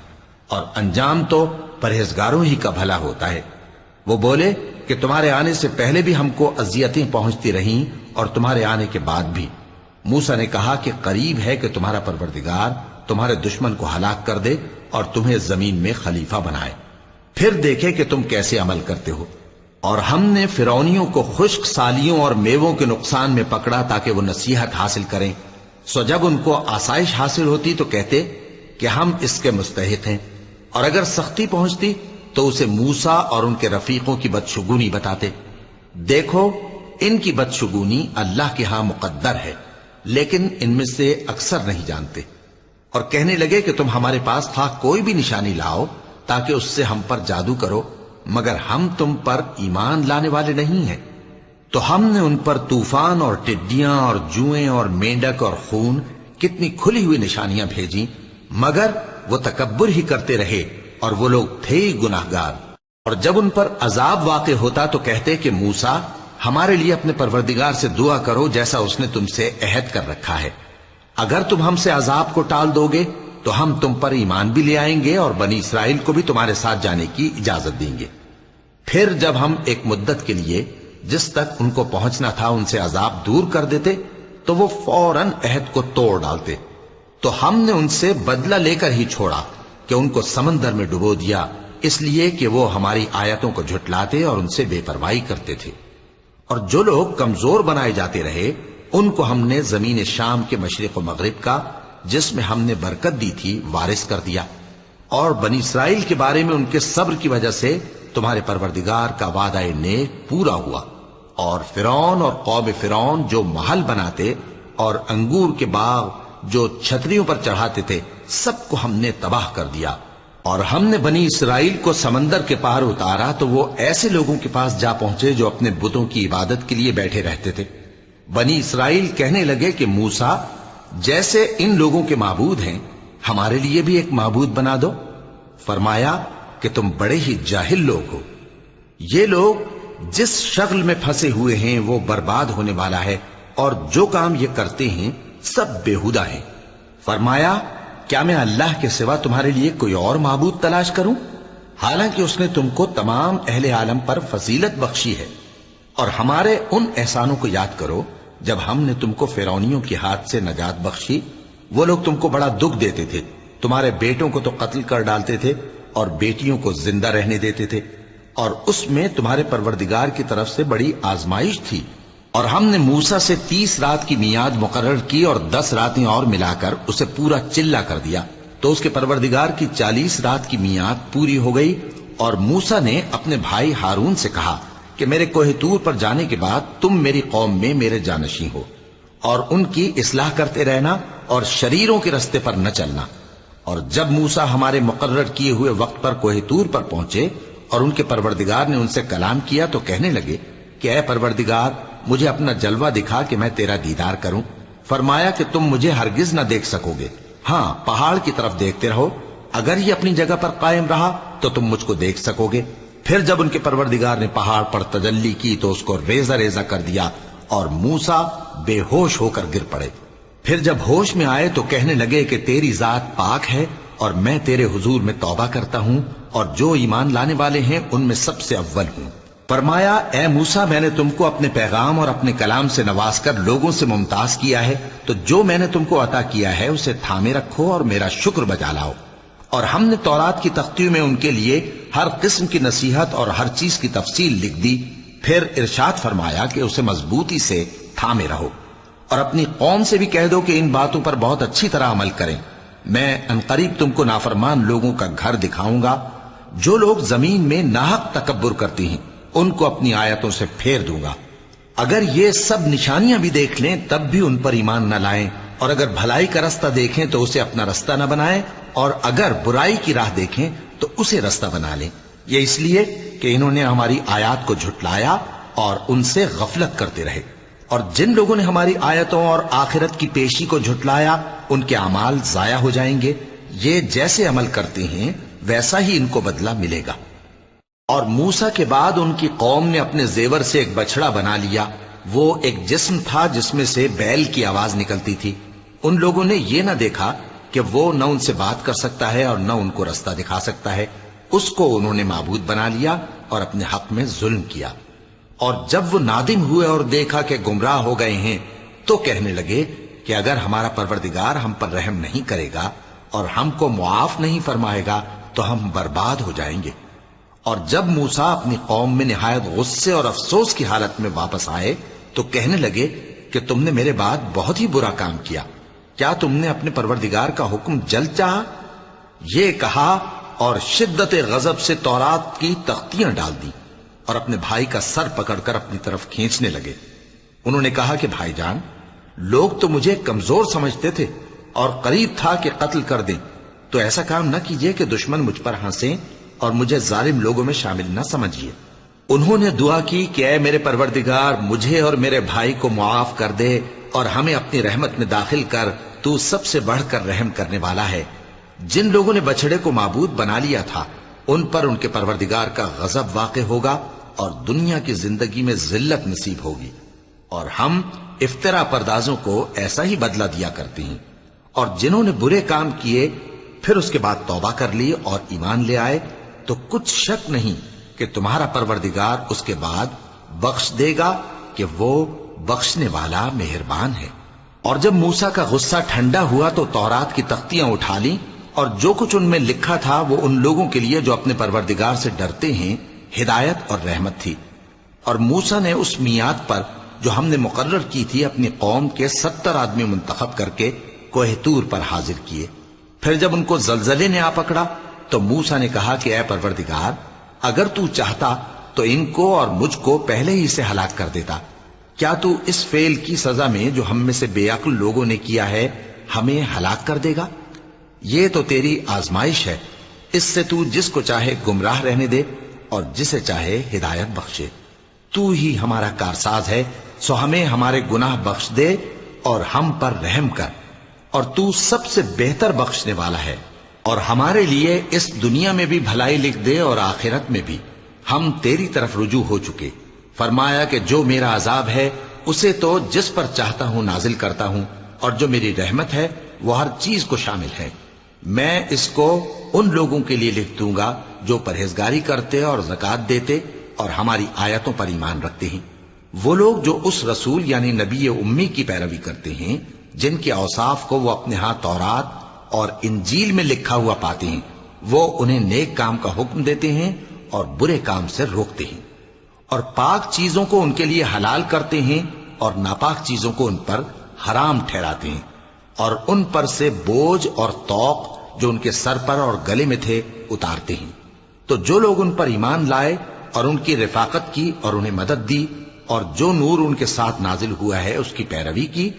اور انجام تو پرہیزگاروں ہی کا بھلا ہوتا ہے۔ وہ بولے کہ تمہارے آنے سے پہلے بھی ہم کو اذیتیں پہنچتی رہیں اور تمہارے آنے کے بعد بھی۔ موسیٰ نے کہا کہ قریب ہے کہ تمہارا پروردگار تمہارے دشمن کو ہلاک کر دے اور تمہیں زمین میں خلیفہ بنائے، پھر دیکھے کہ تم کیسے عمل کرتے ہو۔ اور ہم نے فرعونیوں کو خشک سالیوں اور میووں کے نقصان میں پکڑا تاکہ وہ نصیحت حاصل کریں، سو جب ان کو آسائش حاصل ہوتی تو کہتے کہ ہم اس کے مستحق ہیں، اور اگر سختی پہنچتی تو اسے موسیٰ اور ان کے رفیقوں کی بدشگونی بتاتے۔ دیکھو ان کی بدشگونی اللہ کے ہاں مقدر ہے، لیکن ان میں سے اکثر نہیں جانتے۔ اور کہنے لگے کہ تم ہمارے پاس خواہ کوئی بھی نشانی لاؤ تاکہ اس سے ہم پر جادو کرو، مگر ہم تم پر ایمان لانے والے نہیں ہیں۔ تو ہم نے ان پر طوفان اور ٹڈیاں اور جوئیں اور مینڈک اور خون کتنی کھلی ہوئی نشانیاں بھیجیں، مگر وہ تکبر ہی کرتے رہے اور وہ لوگ تھے ہی گناہگار۔ اور جب ان پر عذاب واقع ہوتا تو کہتے کہ موسیٰ ہمارے لیے اپنے پروردگار سے دعا کرو جیسا اس نے تم سے عہد کر رکھا ہے، اگر تم ہم سے عذاب کو ٹال دو گے تو ہم تم پر ایمان بھی لے آئیں گے اور بنی اسرائیل کو بھی تمہارے ساتھ جانے کی اجازت دیں گے۔ پھر جب ہم ایک مدت کے لیے جس تک ان کو پہنچنا تھا ان سے عذاب دور کر دیتے تو وہ فوراً عہد کو توڑ ڈالتے، تو ہم نے ان سے بدلہ لے کر ہی چھوڑا کہ ان کو سمندر میں ڈبو دیا، اس لیے کہ وہ ہماری آیتوں کو جھٹلاتے اور ان سے بے پرواہی کرتے تھے۔ اور جو لوگ کمزور بنائے جاتے رہے ان کو ہم نے زمین شام کے مشرق و مغرب کا جس میں ہم نے برکت دی تھی وارث کر دیا، اور بنی اسرائیل کے بارے میں ان کے صبر کی وجہ سے تمہارے پروردگار کا وعدہ نیک پورا ہوا۔ اور فرعون اور قوم فرعون جو محل بناتے اور انگور کے باغ جو چھتریوں پر چڑھاتے تھے سب کو ہم نے تباہ کر دیا۔ اور ہم نے بنی اسرائیل کو سمندر کے پار اتارا تو وہ ایسے لوگوں کے پاس جا پہنچے جو اپنے بتوں کی عبادت کے لیے بیٹھے رہتے تھے۔ بنی اسرائیل کہنے لگے کہ موسیٰ جیسے ان لوگوں کے معبود ہیں ہمارے لیے بھی ایک معبود بنا دو۔ فرمایا کہ تم بڑے ہی جاہل لوگ ہو، یہ لوگ جس شغل میں پھنسے ہوئے ہیں وہ برباد ہونے والا ہے، اور جو کام یہ کرتے ہیں سب بےہودہ ہیں۔ فرمایا کیا میں اللہ کے سوا تمہارے لیے کوئی اور معبود تلاش کروں، حالانکہ اس نے تم کو تمام اہل عالم پر فضیلت بخشی ہے۔ اور ہمارے ان احسانوں کو یاد کرو جب ہم نے تم کو فرعونیوں کے ہاتھ سے نجات بخشی، وہ لوگ تم کو بڑا دکھ دیتے تھے، تمہارے بیٹوں کو تو قتل کر ڈالتے تھے اور بیٹیوں کو زندہ رہنے دیتے تھے، اور اس میں تمہارے پروردگار کی طرف سے بڑی آزمائش تھی۔ اور ہم نے موسیٰ سے 30 رات کی میعاد مقرر کی اور 10 راتیں اور ملا کر اسے پورا چلہ کر دیا، تو اس کے پروردگار کی 40 رات کی میعاد پوری ہو گئی۔ اور موسیٰ نے اپنے بھائی ہارون سے کہا کہ میرے کوہ طور پر جانے کے بعد تم میری قوم میں میرے جانشین ہو، اور ان کی اصلاح کرتے رہنا اور شریروں کے رستے پر نہ چلنا۔ اور جب موسیٰ ہمارے مقرر کیے ہوئے وقت پر کوہ طور پر پہنچے اور ان کے پروردگار نے ان سے کلام کیا تو کہنے لگے کہ اے پروردگار، مجھے اپنا جلوہ دکھا کہ میں تیرا دیدار کروں۔ فرمایا کہ تم مجھے ہرگز نہ دیکھ سکو گے، ہاں پہاڑ کی طرف دیکھتے رہو، اگر یہ اپنی جگہ پر قائم رہا تو تم مجھ کو دیکھ سکو گے۔ پھر جب ان کے پروردگار نے پہاڑ پر تجلی کی تو اس کو ریزہ ریزہ کر دیا اور موسیٰ بے ہوش ہو کر گر پڑے۔ پھر جب ہوش میں آئے تو کہنے لگے کہ تیری ذات پاک ہے اور میں تیرے حضور میں توبہ کرتا ہوں اور جو ایمان لانے والے ہیں ان میں سب سے اول ہوں۔ فرمایا اے موسیٰ، میں نے تم کو اپنے پیغام اور اپنے کلام سے نواز کر لوگوں سے ممتاز کیا ہے، تو جو میں نے تم کو عطا کیا ہے اسے تھامے رکھو اور میرا شکر بجا لاؤ۔ اور ہم نے تورات کی تختیوں میں ان کے لیے ہر قسم کی نصیحت اور ہر چیز کی تفصیل لکھ دی۔ پھر ارشاد فرمایا کہ اسے مضبوطی سے تھامے رہو، اور اپنی قوم سے بھی کہہ دو کہ ان باتوں پر بہت اچھی طرح عمل کریں۔ میں انقریب تم کو نافرمان لوگوں کا گھر دکھاؤں گا۔ جو لوگ زمین میں ناحق تکبر کرتی ہیں ان کو اپنی آیتوں سے پھیر دوں گا۔ اگر یہ سب نشانیاں بھی دیکھ لیں تب بھی ان پر ایمان نہ لائیں، اور اگر بھلائی کا رستہ دیکھیں تو اسے اپنا رستہ نہ بنائیں، اور اگر برائی کی راہ دیکھیں تو اسے رستہ بنا لیں۔ یہ اس لیے کہ انہوں نے ہماری آیات کو جھٹلایا اور ان سے غفلت کرتے رہے۔ اور جن لوگوں نے ہماری آیتوں اور آخرت کی پیشی کو جھٹلایا ان کے اعمال ضائع ہو جائیں گے۔ یہ جیسے عمل کرتے ہیں ویسا ہی ان کو بدلہ ملے گا۔ اور موسیٰ کے بعد ان کی قوم نے اپنے زیور سے ایک بچڑا بنا لیا، وہ ایک جسم تھا جس میں سے بیل کی آواز نکلتی تھی۔ ان لوگوں نے یہ نہ دیکھا کہ وہ نہ ان سے بات کر سکتا ہے اور نہ ان کو رستہ دکھا سکتا ہے، اس کو انہوں نے معبود بنا لیا اور اپنے حق میں ظلم کیا۔ اور جب وہ نادم ہوئے اور دیکھا کہ گمراہ ہو گئے ہیں تو کہنے لگے کہ اگر ہمارا پروردگار ہم پر رحم نہیں کرے گا اور ہم کو معاف نہیں فرمائے گا تو ہم برباد ہو جائیں گے۔ اور جب موسیٰ اپنی قوم میں نہایت غصے اور افسوس کی حالت میں واپس آئے تو کہنے لگے کہ تم نے میرے بعد بہت ہی برا کام کیا، کیا تم نے اپنے پروردگار کا حکم جلد چاہا؟ یہ کہا اور شدت غضب سے تورات کی تختیاں ڈال دی اور اپنے بھائی کا سر پکڑ کر اپنی طرف کھینچنے لگے۔ انہوں نے کہا کہ بھائی جان، لوگ تو مجھے کمزور سمجھتے تھے اور قریب تھا کہ قتل کر دیں، تو ایسا کام نہ کیجیے کہ دشمن مجھ پر ہنسیں اور مجھے ظالم لوگوں میں شامل نہ سمجھیے۔ انہوں نے دعا کی کہ اے میرے پروردگار، مجھے اور میرے بھائی کو معاف کر دے اور ہمیں اپنی رحمت میں داخل کر، تو سب سے بڑھ کر رحم کرنے والا ہے۔ جن لوگوں نے بچڑے کو معبود بنا لیا تھا ان پر ان کے پروردگار کا غضب واقع ہوگا اور دنیا کی زندگی میں ذلت نصیب ہوگی، اور ہم افترا پردازوں کو ایسا ہی بدلہ دیا کرتے ہیں۔ اور جنہوں نے برے کام کیے پھر اس کے بعد توبہ کر لی اور ایمان لے آئے تو کچھ شک نہیں کہ تمہارا پروردگار اس کے بعد بخش دے گا کہ وہ بخشنے والا مہربان ہے۔ اور جب موسیٰ کا غصہ ٹھنڈا ہوا تو تورات کی تختیاں اٹھا لیں، اور جو کچھ ان میں لکھا تھا وہ ان لوگوں کے لیے جو اپنے پروردگار سے ڈرتے ہیں ہدایت اور رحمت تھی۔ اور موسیٰ نے اس میعاد پر جو ہم نے مقرر کی تھی اپنی قوم کے 70 آدمی منتخب کر کے کوہ طور پر حاضر کیے۔ پھر جب ان کو زلزلے نے آ پکڑا تو موسیٰ نے کہا کہ اے پروردگار، اگر تو چاہتا تو ان کو اور مجھ کو پہلے ہی سے ہلاک کر دیتا۔ کیا تو اس فعل کی سزا میں جو ہم میں سے بے عقل لوگوں نے کیا ہے ہمیں ہلاک کر دے گا؟ یہ تو تیری آزمائش ہے، اس سے تو جس کو چاہے گمراہ رہنے دے اور جسے چاہے ہدایت بخشے۔ تو ہی ہمارا کارساز ہے، سو ہمیں ہمارے گناہ بخش دے اور ہم پر رحم کر، اور تو سب سے بہتر بخشنے والا ہے۔ اور ہمارے لیے اس دنیا میں بھی بھلائی لکھ دے اور آخرت میں بھی، ہم تیری طرف رجوع ہو چکے۔ فرمایا کہ جو میرا عذاب ہے اسے تو جس پر چاہتا ہوں نازل کرتا ہوں، اور جو میری رحمت ہے وہ ہر چیز کو شامل ہے۔ میں اس کو ان لوگوں کے لیے لکھ دوں گا جو پرہیزگاری کرتے اور زکوٰۃ دیتے اور ہماری آیتوں پر ایمان رکھتے ہیں، وہ لوگ جو اس رسول یعنی نبی امی کی پیروی کرتے ہیں جن کے اوصاف کو وہ اپنے ہاں تورات اور انجیل میں لکھا ہوا پاتے ہیں، وہ انہیں نیک کام کا حکم دیتے ہیں اور برے کام سے روکتے ہیں، اور پاک چیزوں کو ان کے لیے حلال کرتے ہیں اور ناپاک چیزوں کو ان پر حرام ٹھہراتے ہیں، اور ان پر سے بوجھ اور طوق جو ان کے سر پر اور گلے میں تھے اتارتے ہیں۔ تو جو لوگ ان پر ایمان لائے اور ان کی رفاقت کی اور انہیں مدد دی اور جو نور ان کے ساتھ نازل ہوا ہے اس کی پیروی کی،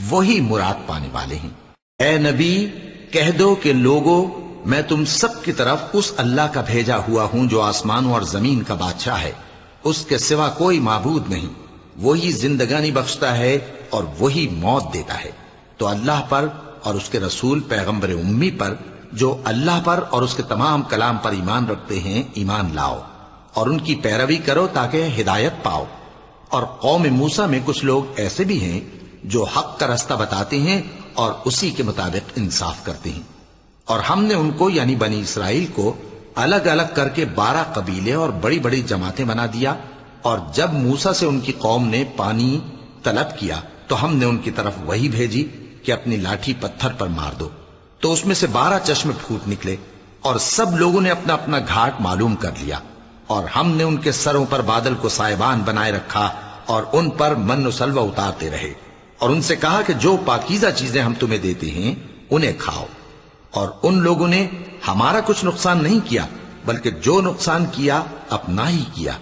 وہی مراد پانے والے ہیں۔ اے نبی کہہ دو کہ لوگو، میں تم سب کی طرف اس اللہ کا بھیجا ہوا ہوں جو آسمانوں اور زمین کا بادشاہ ہے، اس کے سوا کوئی معبود نہیں، وہی زندگانی بخشتا ہے اور وہی موت دیتا ہے۔ تو اللہ پر اور اس کے رسول پیغمبر امی پر جو اللہ پر اور اس کے تمام کلام پر ایمان رکھتے ہیں ایمان لاؤ اور ان کی پیروی کرو تاکہ ہدایت پاؤ۔ اور قوم موسیٰ میں کچھ لوگ ایسے بھی ہیں جو حق کا رستہ بتاتے ہیں اور اسی کے مطابق انصاف کرتے ہیں، اور ہم نے ان کو یعنی بنی اسرائیل کو الگ الگ کر کے 12 قبیلے اور بڑی بڑی جماعتیں بنا دیا، اور جب موسیٰ سے ان کی قوم نے پانی طلب کیا تو ہم نے ان کی طرف وہی بھیجی کہ اپنی لاٹھی پتھر پر مار دو، تو اس میں سے 12 چشمے پھوٹ نکلے، اور سب لوگوں نے اپنا اپنا گھاٹ معلوم کر لیا، اور ہم نے ان کے سروں پر بادل کو سائبان بنائے رکھا اور ان پر من و سلوہ اتارتے رہے، اور ان سے کہا کہ جو پاکیزہ چیزیں ہم تمہیں دیتے ہیں انہیں کھاؤ، اور ان لوگوں نے ہمارا کچھ نقصان نہیں کیا بلکہ جو نقصان کیا اپنا ہی کیا۔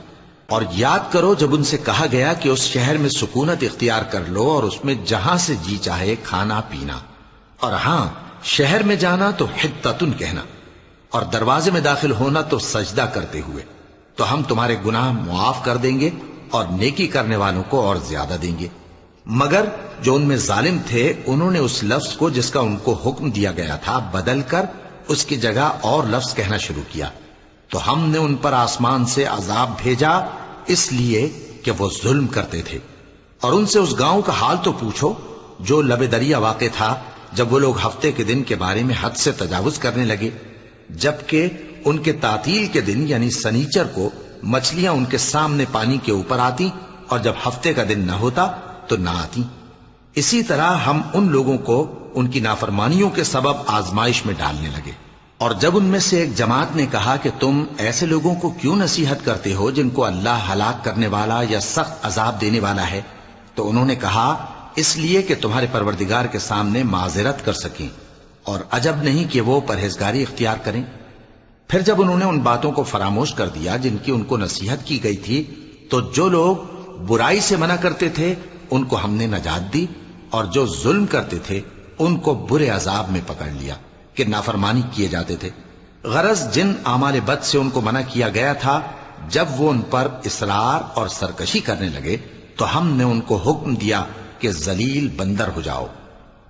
اور یاد کرو جب ان سے کہا گیا کہ اس شہر میں سکونت اختیار کر لو اور اس میں جہاں سے جی چاہے کھانا پینا، اور ہاں شہر میں جانا تو حطتن کہنا، اور دروازے میں داخل ہونا تو سجدہ کرتے ہوئے، تو ہم تمہارے گناہ معاف کر دیں گے اور نیکی کرنے والوں کو اور زیادہ دیں گے۔ مگر جو ان میں ظالم تھے انہوں نے اس لفظ کو جس کا ان کو حکم دیا گیا تھا بدل کر اس کی جگہ اور لفظ کہنا شروع کیا، تو ہم نے ان پر آسمان سے عذاب بھیجا اس لیے کہ وہ ظلم کرتے تھے۔ اور ان سے اس گاؤں کا حال تو پوچھو جو لب دریا واقع تھا، جب وہ لوگ ہفتے کے دن کے بارے میں حد سے تجاوز کرنے لگے، جبکہ ان کے تعطیل کے دن یعنی سنیچر کو مچھلیاں ان کے سامنے پانی کے اوپر آتی، اور جب ہفتے کا دن نہ ہوتا تو نہ آتی۔ اسی طرح ہم ان لوگوں کو ان کی نافرمانیوں کے سبب آزمائش میں ڈالنے لگے۔ اور جب ان میں سے ایک جماعت نے کہا کہ تم ایسے لوگوں کو کیوں نصیحت کرتے ہو جن کو اللہ ہلاک کرنے والا یا سخت عذاب دینے والا ہے، تو انہوں نے کہا اس لیے کہ تمہارے پروردگار کے سامنے معذرت کر سکیں، اور عجب نہیں کہ وہ پرہیزگاری اختیار کریں۔ پھر جب انہوں نے ان باتوں کو فراموش کر دیا جن کی ان کو نصیحت کی گئی تھی، تو جو لوگ برائی سے منع کرتے تھے ان کو ہم نے نجات دی، اور جو ظلم کرتے تھے ان کو برے عذاب میں پکڑ لیا کہ نافرمانی کیے جاتے تھے۔ غرض جن اعمال بد سے ان کو منع کیا گیا تھا، جب وہ ان پر اصرار اور سرکشی کرنے لگے تو ہم نے ان کو حکم دیا کہ ذلیل بندر ہو جاؤ۔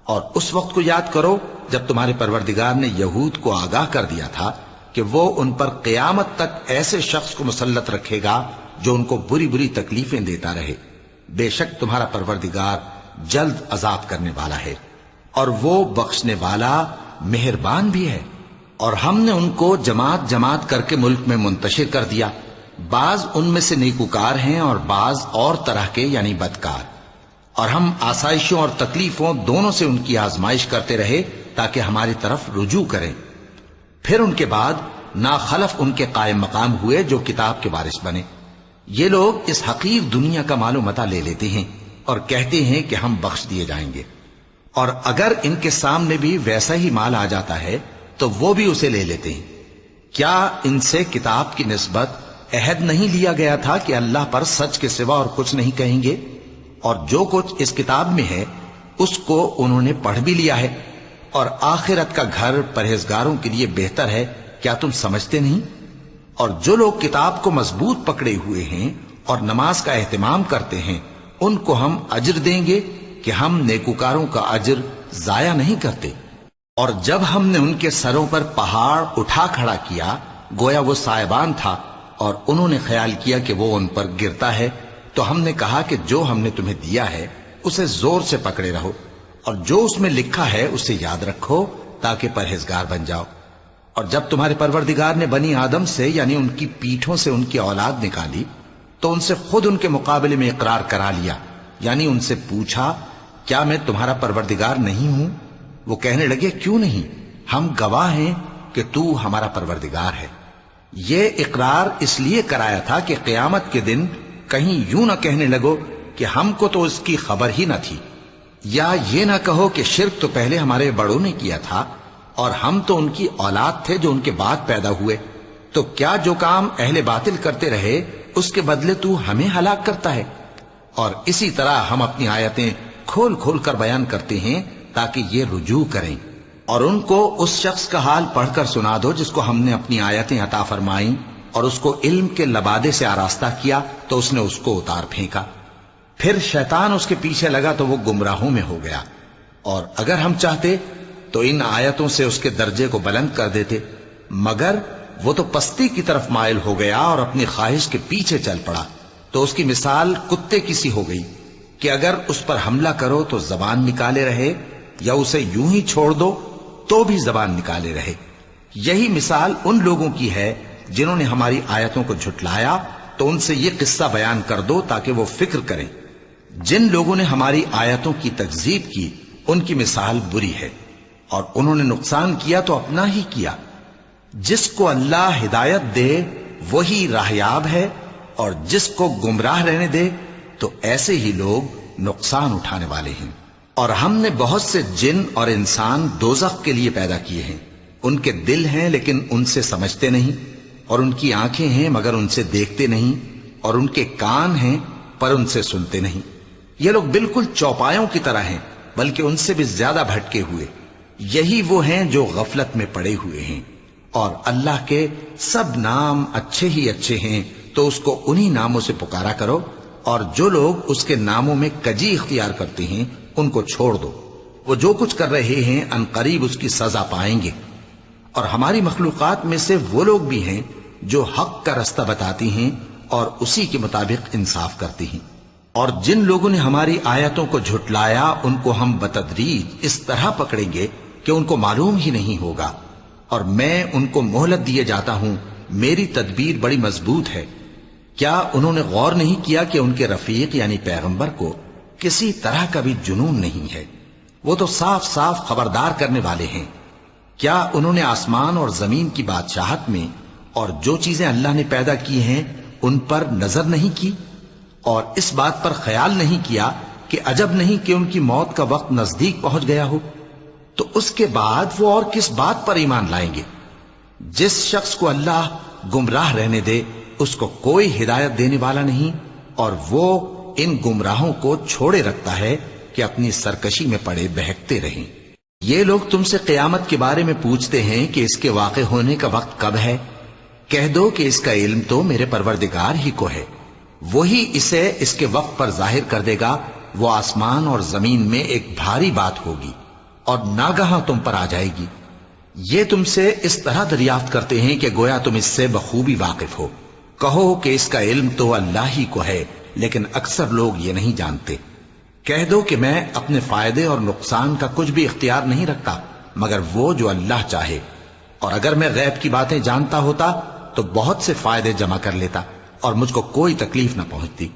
اور اس وقت کو یاد کرو جب تمہارے پروردگار نے یہود کو آگاہ کر دیا تھا کہ وہ ان پر قیامت تک ایسے شخص کو مسلط رکھے گا جو ان کو بری بری تکلیفیں دیتا رہے۔ بے شک تمہارا پروردگار جلد عذاب کرنے والا ہے، اور وہ بخشنے والا مہربان بھی ہے۔ اور ہم نے ان کو جماعت جماعت کر کے ملک میں منتشر کر دیا، بعض ان میں سے نیکوکار ہیں اور بعض اور طرح کے یعنی بدکار، اور ہم آسائشوں اور تکلیفوں دونوں سے ان کی آزمائش کرتے رہے تاکہ ہماری طرف رجوع کریں۔ پھر ان کے بعد ناخلف ان کے قائم مقام ہوئے جو کتاب کے وارث بنے۔ یہ لوگ اس حقیر دنیا کا مال و متاع لے لیتے ہیں اور کہتے ہیں کہ ہم بخش دیے جائیں گے، اور اگر ان کے سامنے بھی ویسا ہی مال آ جاتا ہے تو وہ بھی اسے لے لیتے ہیں۔ کیا ان سے کتاب کی نسبت عہد نہیں لیا گیا تھا کہ اللہ پر سچ کے سوا اور کچھ نہیں کہیں گے؟ اور جو کچھ اس کتاب میں ہے اس کو انہوں نے پڑھ بھی لیا ہے، اور آخرت کا گھر پرہیزگاروں کے لیے بہتر ہے، کیا تم سمجھتے نہیں؟ اور جو لوگ کتاب کو مضبوط پکڑے ہوئے ہیں اور نماز کا اہتمام کرتے ہیں ان کو ہم اجر دیں گے کہ ہم نیکوکاروں کا اجر ضائع نہیں کرتے۔ اور جب ہم نے ان کے سروں پر پہاڑ اٹھا کھڑا کیا گویا وہ سائبان تھا، اور انہوں نے خیال کیا کہ وہ ان پر گرتا ہے، تو ہم نے کہا کہ جو ہم نے تمہیں دیا ہے اسے زور سے پکڑے رہو، اور جو اس میں لکھا ہے اسے یاد رکھو تاکہ پرہیزگار بن جاؤ۔ اور جب تمہارے پروردگار نے بنی آدم سے یعنی ان کی پیٹھوں سے ان کی اولاد نکالی تو ان سے خود ان کے مقابلے میں اقرار کرا لیا، یعنی ان سے پوچھا کیا میں تمہارا پروردگار نہیں ہوں؟ وہ کہنے لگے کیوں نہیں، ہم گواہ ہیں کہ تو ہمارا پروردگار ہے۔ یہ اقرار اس لیے کرایا تھا کہ قیامت کے دن کہیں یوں نہ کہنے لگو کہ ہم کو تو اس کی خبر ہی نہ تھی، یا یہ نہ کہو کہ شرک تو پہلے ہمارے بڑوں نے کیا تھا اور ہم تو ان کی اولاد تھے جو ان کے بعد پیدا ہوئے، تو کیا جو کام اہل باطل کرتے رہے اس کے بدلے تو ہمیں ہلاک کرتا ہے؟ اور اسی طرح ہم اپنی آیتیں کھول کھول کر بیان کرتے ہیں تاکہ یہ رجوع کریں، اور ان کو اس شخص کا حال پڑھ کر سنا دو جس کو ہم نے اپنی آیتیں عطا فرمائیں اور اس کو علم کے لبادے سے آراستہ کیا تو اس نے اس کو اتار پھینکا، پھر شیطان اس کے پیچھے لگا تو وہ گمراہوں میں ہو گیا، اور اگر ہم چاہتے تو ان آیتوں سے اس کے درجے کو بلند کر دیتے، مگر وہ تو پستی کی طرف مائل ہو گیا اور اپنی خواہش کے پیچھے چل پڑا، تو اس کی مثال کتے کی سی ہو گئی کہ اگر اس پر حملہ کرو تو زبان نکالے رہے، یا اسے یوں ہی چھوڑ دو تو بھی زبان نکالے رہے۔ یہی مثال ان لوگوں کی ہے جنہوں نے ہماری آیتوں کو جھٹلایا، تو ان سے یہ قصہ بیان کر دو تاکہ وہ فکر کریں۔ جن لوگوں نے ہماری آیتوں کی تکذیب کی ان کی مثال بری ہے، اور انہوں نے نقصان کیا تو اپنا ہی کیا۔ جس کو اللہ ہدایت دے وہی راہیاب ہے، اور جس کو گمراہ رہنے دے تو ایسے ہی لوگ نقصان اٹھانے والے ہیں۔ اور ہم نے بہت سے جن اور انسان دوزخ کے لیے پیدا کیے ہیں، ان کے دل ہیں لیکن ان سے سمجھتے نہیں، اور ان کی آنکھیں ہیں مگر ان سے دیکھتے نہیں، اور ان کے کان ہیں پر ان سے سنتے نہیں۔ یہ لوگ بالکل چوپایوں کی طرح ہیں بلکہ ان سے بھی زیادہ بھٹکے ہوئے۔ یہی وہ ہیں جو غفلت میں پڑے ہوئے ہیں، اور اللہ کے سب نام اچھے ہی اچھے ہیں، تو اس کو انہی ناموں سے پکارا کرو، اور جو لوگ اس کے ناموں میں کجی اختیار کرتے ہیں ان کو چھوڑ دو، وہ جو کچھ کر رہے ہیں عنقریب اس کی سزا پائیں گے۔ اور ہماری مخلوقات میں سے وہ لوگ بھی ہیں جو حق کا رستہ بتاتی ہیں اور اسی کے مطابق انصاف کرتی ہیں، اور جن لوگوں نے ہماری آیتوں کو جھٹلایا ان کو ہم بتدریج اس طرح پکڑیں گے کہ ان کو معلوم ہی نہیں ہوگا، اور میں ان کو مہلت دیے جاتا ہوں، میری تدبیر بڑی مضبوط ہے۔ کیا انہوں نے غور نہیں کیا کہ ان کے رفیق یعنی پیغمبر کو کسی طرح کا بھی جنون نہیں ہے، وہ تو صاف صاف خبردار کرنے والے ہیں۔ کیا انہوں نے آسمان اور زمین کی بادشاہت میں اور جو چیزیں اللہ نے پیدا کی ہیں ان پر نظر نہیں کی، اور اس بات پر خیال نہیں کیا کہ عجب نہیں کہ ان کی موت کا وقت نزدیک پہنچ گیا ہو؟ تو اس کے بعد وہ اور کس بات پر ایمان لائیں گے؟ جس شخص کو اللہ گمراہ رہنے دے اس کو کوئی ہدایت دینے والا نہیں، اور وہ ان گمراہوں کو چھوڑے رکھتا ہے کہ اپنی سرکشی میں پڑے بہکتے رہیں۔ یہ لوگ تم سے قیامت کے بارے میں پوچھتے ہیں کہ اس کے واقع ہونے کا وقت کب ہے؟ کہہ دو کہ اس کا علم تو میرے پروردگار ہی کو ہے، وہی اسے اس کے وقت پر ظاہر کر دے گا۔ وہ آسمان اور زمین میں ایک بھاری بات ہوگی اور ناگہاں تم پر آ جائے گی۔ یہ تم سے اس طرح دریافت کرتے ہیں کہ گویا تم اس سے بخوبی واقف ہو۔ کہو کہ اس کا علم تو اللہ ہی کو ہے، لیکن اکثر لوگ یہ نہیں جانتے۔ کہہ دو کہ میں اپنے فائدے اور نقصان کا کچھ بھی اختیار نہیں رکھتا مگر وہ جو اللہ چاہے، اور اگر میں غیب کی باتیں جانتا ہوتا تو بہت سے فائدے جمع کر لیتا اور مجھ کو کوئی تکلیف نہ پہنچتی۔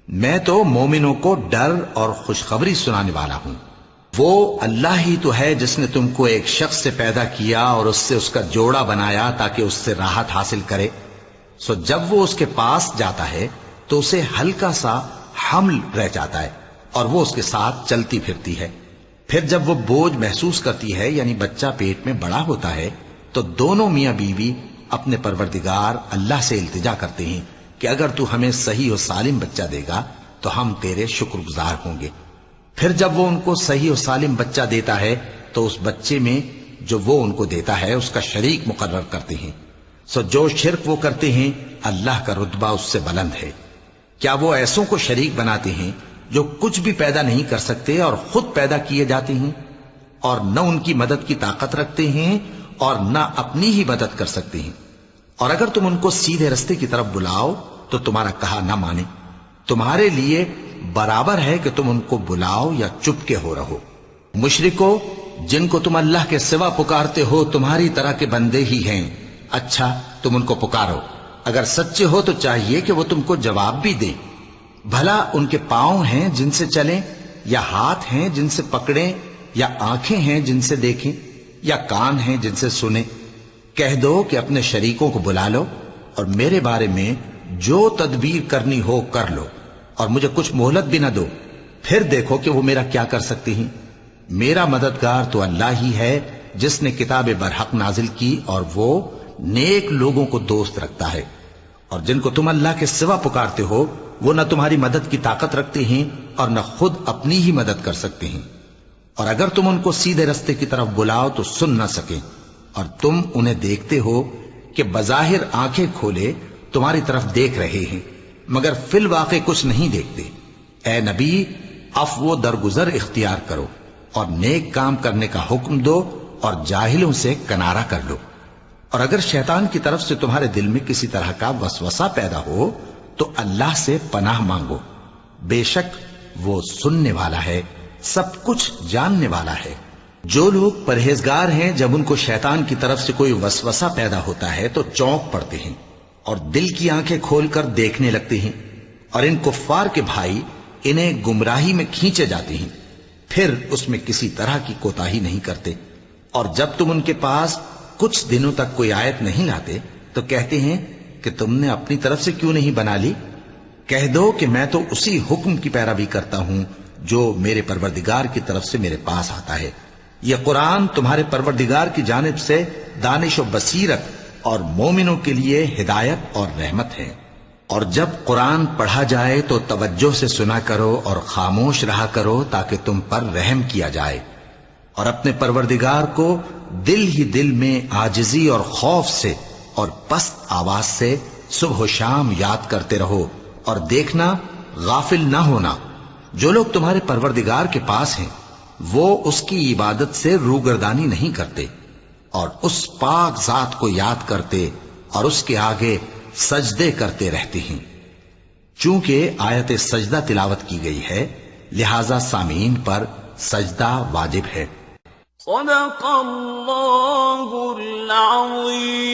میں تو مومنوں کو ڈر اور خوشخبری سنانے والا ہوں۔ وہ اللہ ہی تو ہے جس نے تم کو ایک شخص سے پیدا کیا اور اس سے اس کا جوڑا بنایا تاکہ اس سے راحت حاصل کرے، سو جب وہ اس کے پاس جاتا ہے تو اسے ہلکا سا حمل رہ جاتا ہے اور وہ اس کے ساتھ چلتی پھرتی ہے۔ پھر جب وہ بوجھ محسوس کرتی ہے یعنی بچہ پیٹ میں بڑا ہوتا ہے تو دونوں میاں بیوی اپنے پروردگار اللہ سے التجا کرتے ہیں کہ اگر تو ہمیں صحیح و سالم بچہ دے گا تو ہم تیرے شکر گزار ہوں گے۔ پھر جب وہ ان کو صحیح و سالم بچہ دیتا ہے تو اس بچے میں جو وہ ان کو دیتا ہے اس کا شریک مقرر کرتے ہیں، سو جو شرک وہ کرتے ہیں اللہ کا رتبہ اس سے بلند ہے۔ کیا وہ ایسوں کو شریک بناتے ہیں جو کچھ بھی پیدا نہیں کر سکتے اور خود پیدا کیے جاتے ہیں، اور نہ ان کی مدد کی طاقت رکھتے ہیں اور نہ اپنی ہی مدد کر سکتے ہیں؟ اور اگر تم ان کو سیدھے رستے کی طرف بلاؤ تو تمہارا کہا نہ مانے، تمہارے لیے برابر ہے کہ تم ان کو بلاؤ یا چپ کے ہو رہو۔ مشرکو، جن کو تم اللہ کے سوا پکارتے ہو تمہاری طرح کے بندے ہی ہیں، اچھا تم ان کو پکارو، اگر سچے ہو تو چاہیے کہ وہ تم کو جواب بھی دیں۔ بھلا ان کے پاؤں ہیں جن سے چلیں، یا ہاتھ ہیں جن سے پکڑیں، یا آنکھیں ہیں جن سے دیکھیں، یا کان ہیں جن سے سنیں؟ کہہ دو کہ اپنے شریکوں کو بلا لو اور میرے بارے میں جو تدبیر کرنی ہو کر لو، اور مجھے کچھ مہلت بھی نہ دو، پھر دیکھو کہ وہ میرا کیا کر سکتی ہیں۔ میرا مددگار تو اللہ ہی ہے جس نے کتاب برحق نازل کی، اور وہ نیک لوگوں کو دوست رکھتا ہے۔ اور جن کو تم اللہ کے سوا پکارتے ہو وہ نہ تمہاری مدد کی طاقت رکھتے ہیں اور نہ خود اپنی ہی مدد کر سکتے ہیں، اور اگر تم ان کو سیدھے رستے کی طرف بلاؤ تو سن نہ سکیں، اور تم انہیں دیکھتے ہو کہ بظاہر آنکھیں کھولے تمہاری طرف دیکھ رہے ہیں مگر فی الواقع کچھ نہیں دیکھتے۔ اے نبی، عفو و درگزر اختیار کرو اور نیک کام کرنے کا حکم دو اور جاہلوں سے کنارہ کر لو۔ اور اگر شیطان کی طرف سے تمہارے دل میں کسی طرح کا وسوسہ پیدا ہو تو اللہ سے پناہ مانگو، بے شک وہ سننے والا ہے، سب کچھ جاننے والا ہے۔ جو لوگ پرہیزگار ہیں جب ان کو شیطان کی طرف سے کوئی وسوسہ پیدا ہوتا ہے تو چونک پڑتے ہیں اور دل کی آنکھیں کھول کر دیکھنے لگتے ہیں، اور ان کفار کے بھائی انہیں گمراہی میں کھینچے جاتے ہیں، پھر اس میں کسی طرح کی کوتاہی نہیں کرتے۔ اور جب تم ان کے پاس کچھ دنوں تک کوئی آیت نہیں لاتے تو کہتے ہیں کہ تم نے اپنی طرف سے کیوں نہیں بنا لی؟ کہہ دو کہ میں تو اسی حکم کی پیروی کرتا ہوں جو میرے پروردگار کی طرف سے میرے پاس آتا ہے۔ یہ قرآن تمہارے پروردگار کی جانب سے دانش و بصیرت اور مومنوں کے لیے ہدایت اور رحمت ہے۔ اور جب قرآن پڑھا جائے تو توجہ سے سنا کرو اور خاموش رہا کرو تاکہ تم پر رحم کیا جائے، اور اپنے پروردگار کو دل ہی دل میں عاجزی اور خوف سے اور پست آواز سے صبح و شام یاد کرتے رہو، اور دیکھنا غافل نہ ہونا، جو لوگ تمہارے پروردگار کے پاس ہیں وہ اس کی عبادت سے روگردانی نہیں کرتے اور اس پاک ذات کو یاد کرتے اور اس کے آگے سجدے کرتے رہتے ہیں۔ چونکہ آیت سجدہ تلاوت کی گئی ہے لہذا سامعین پر سجدہ واجب ہے۔ صدق اللہ العظیم۔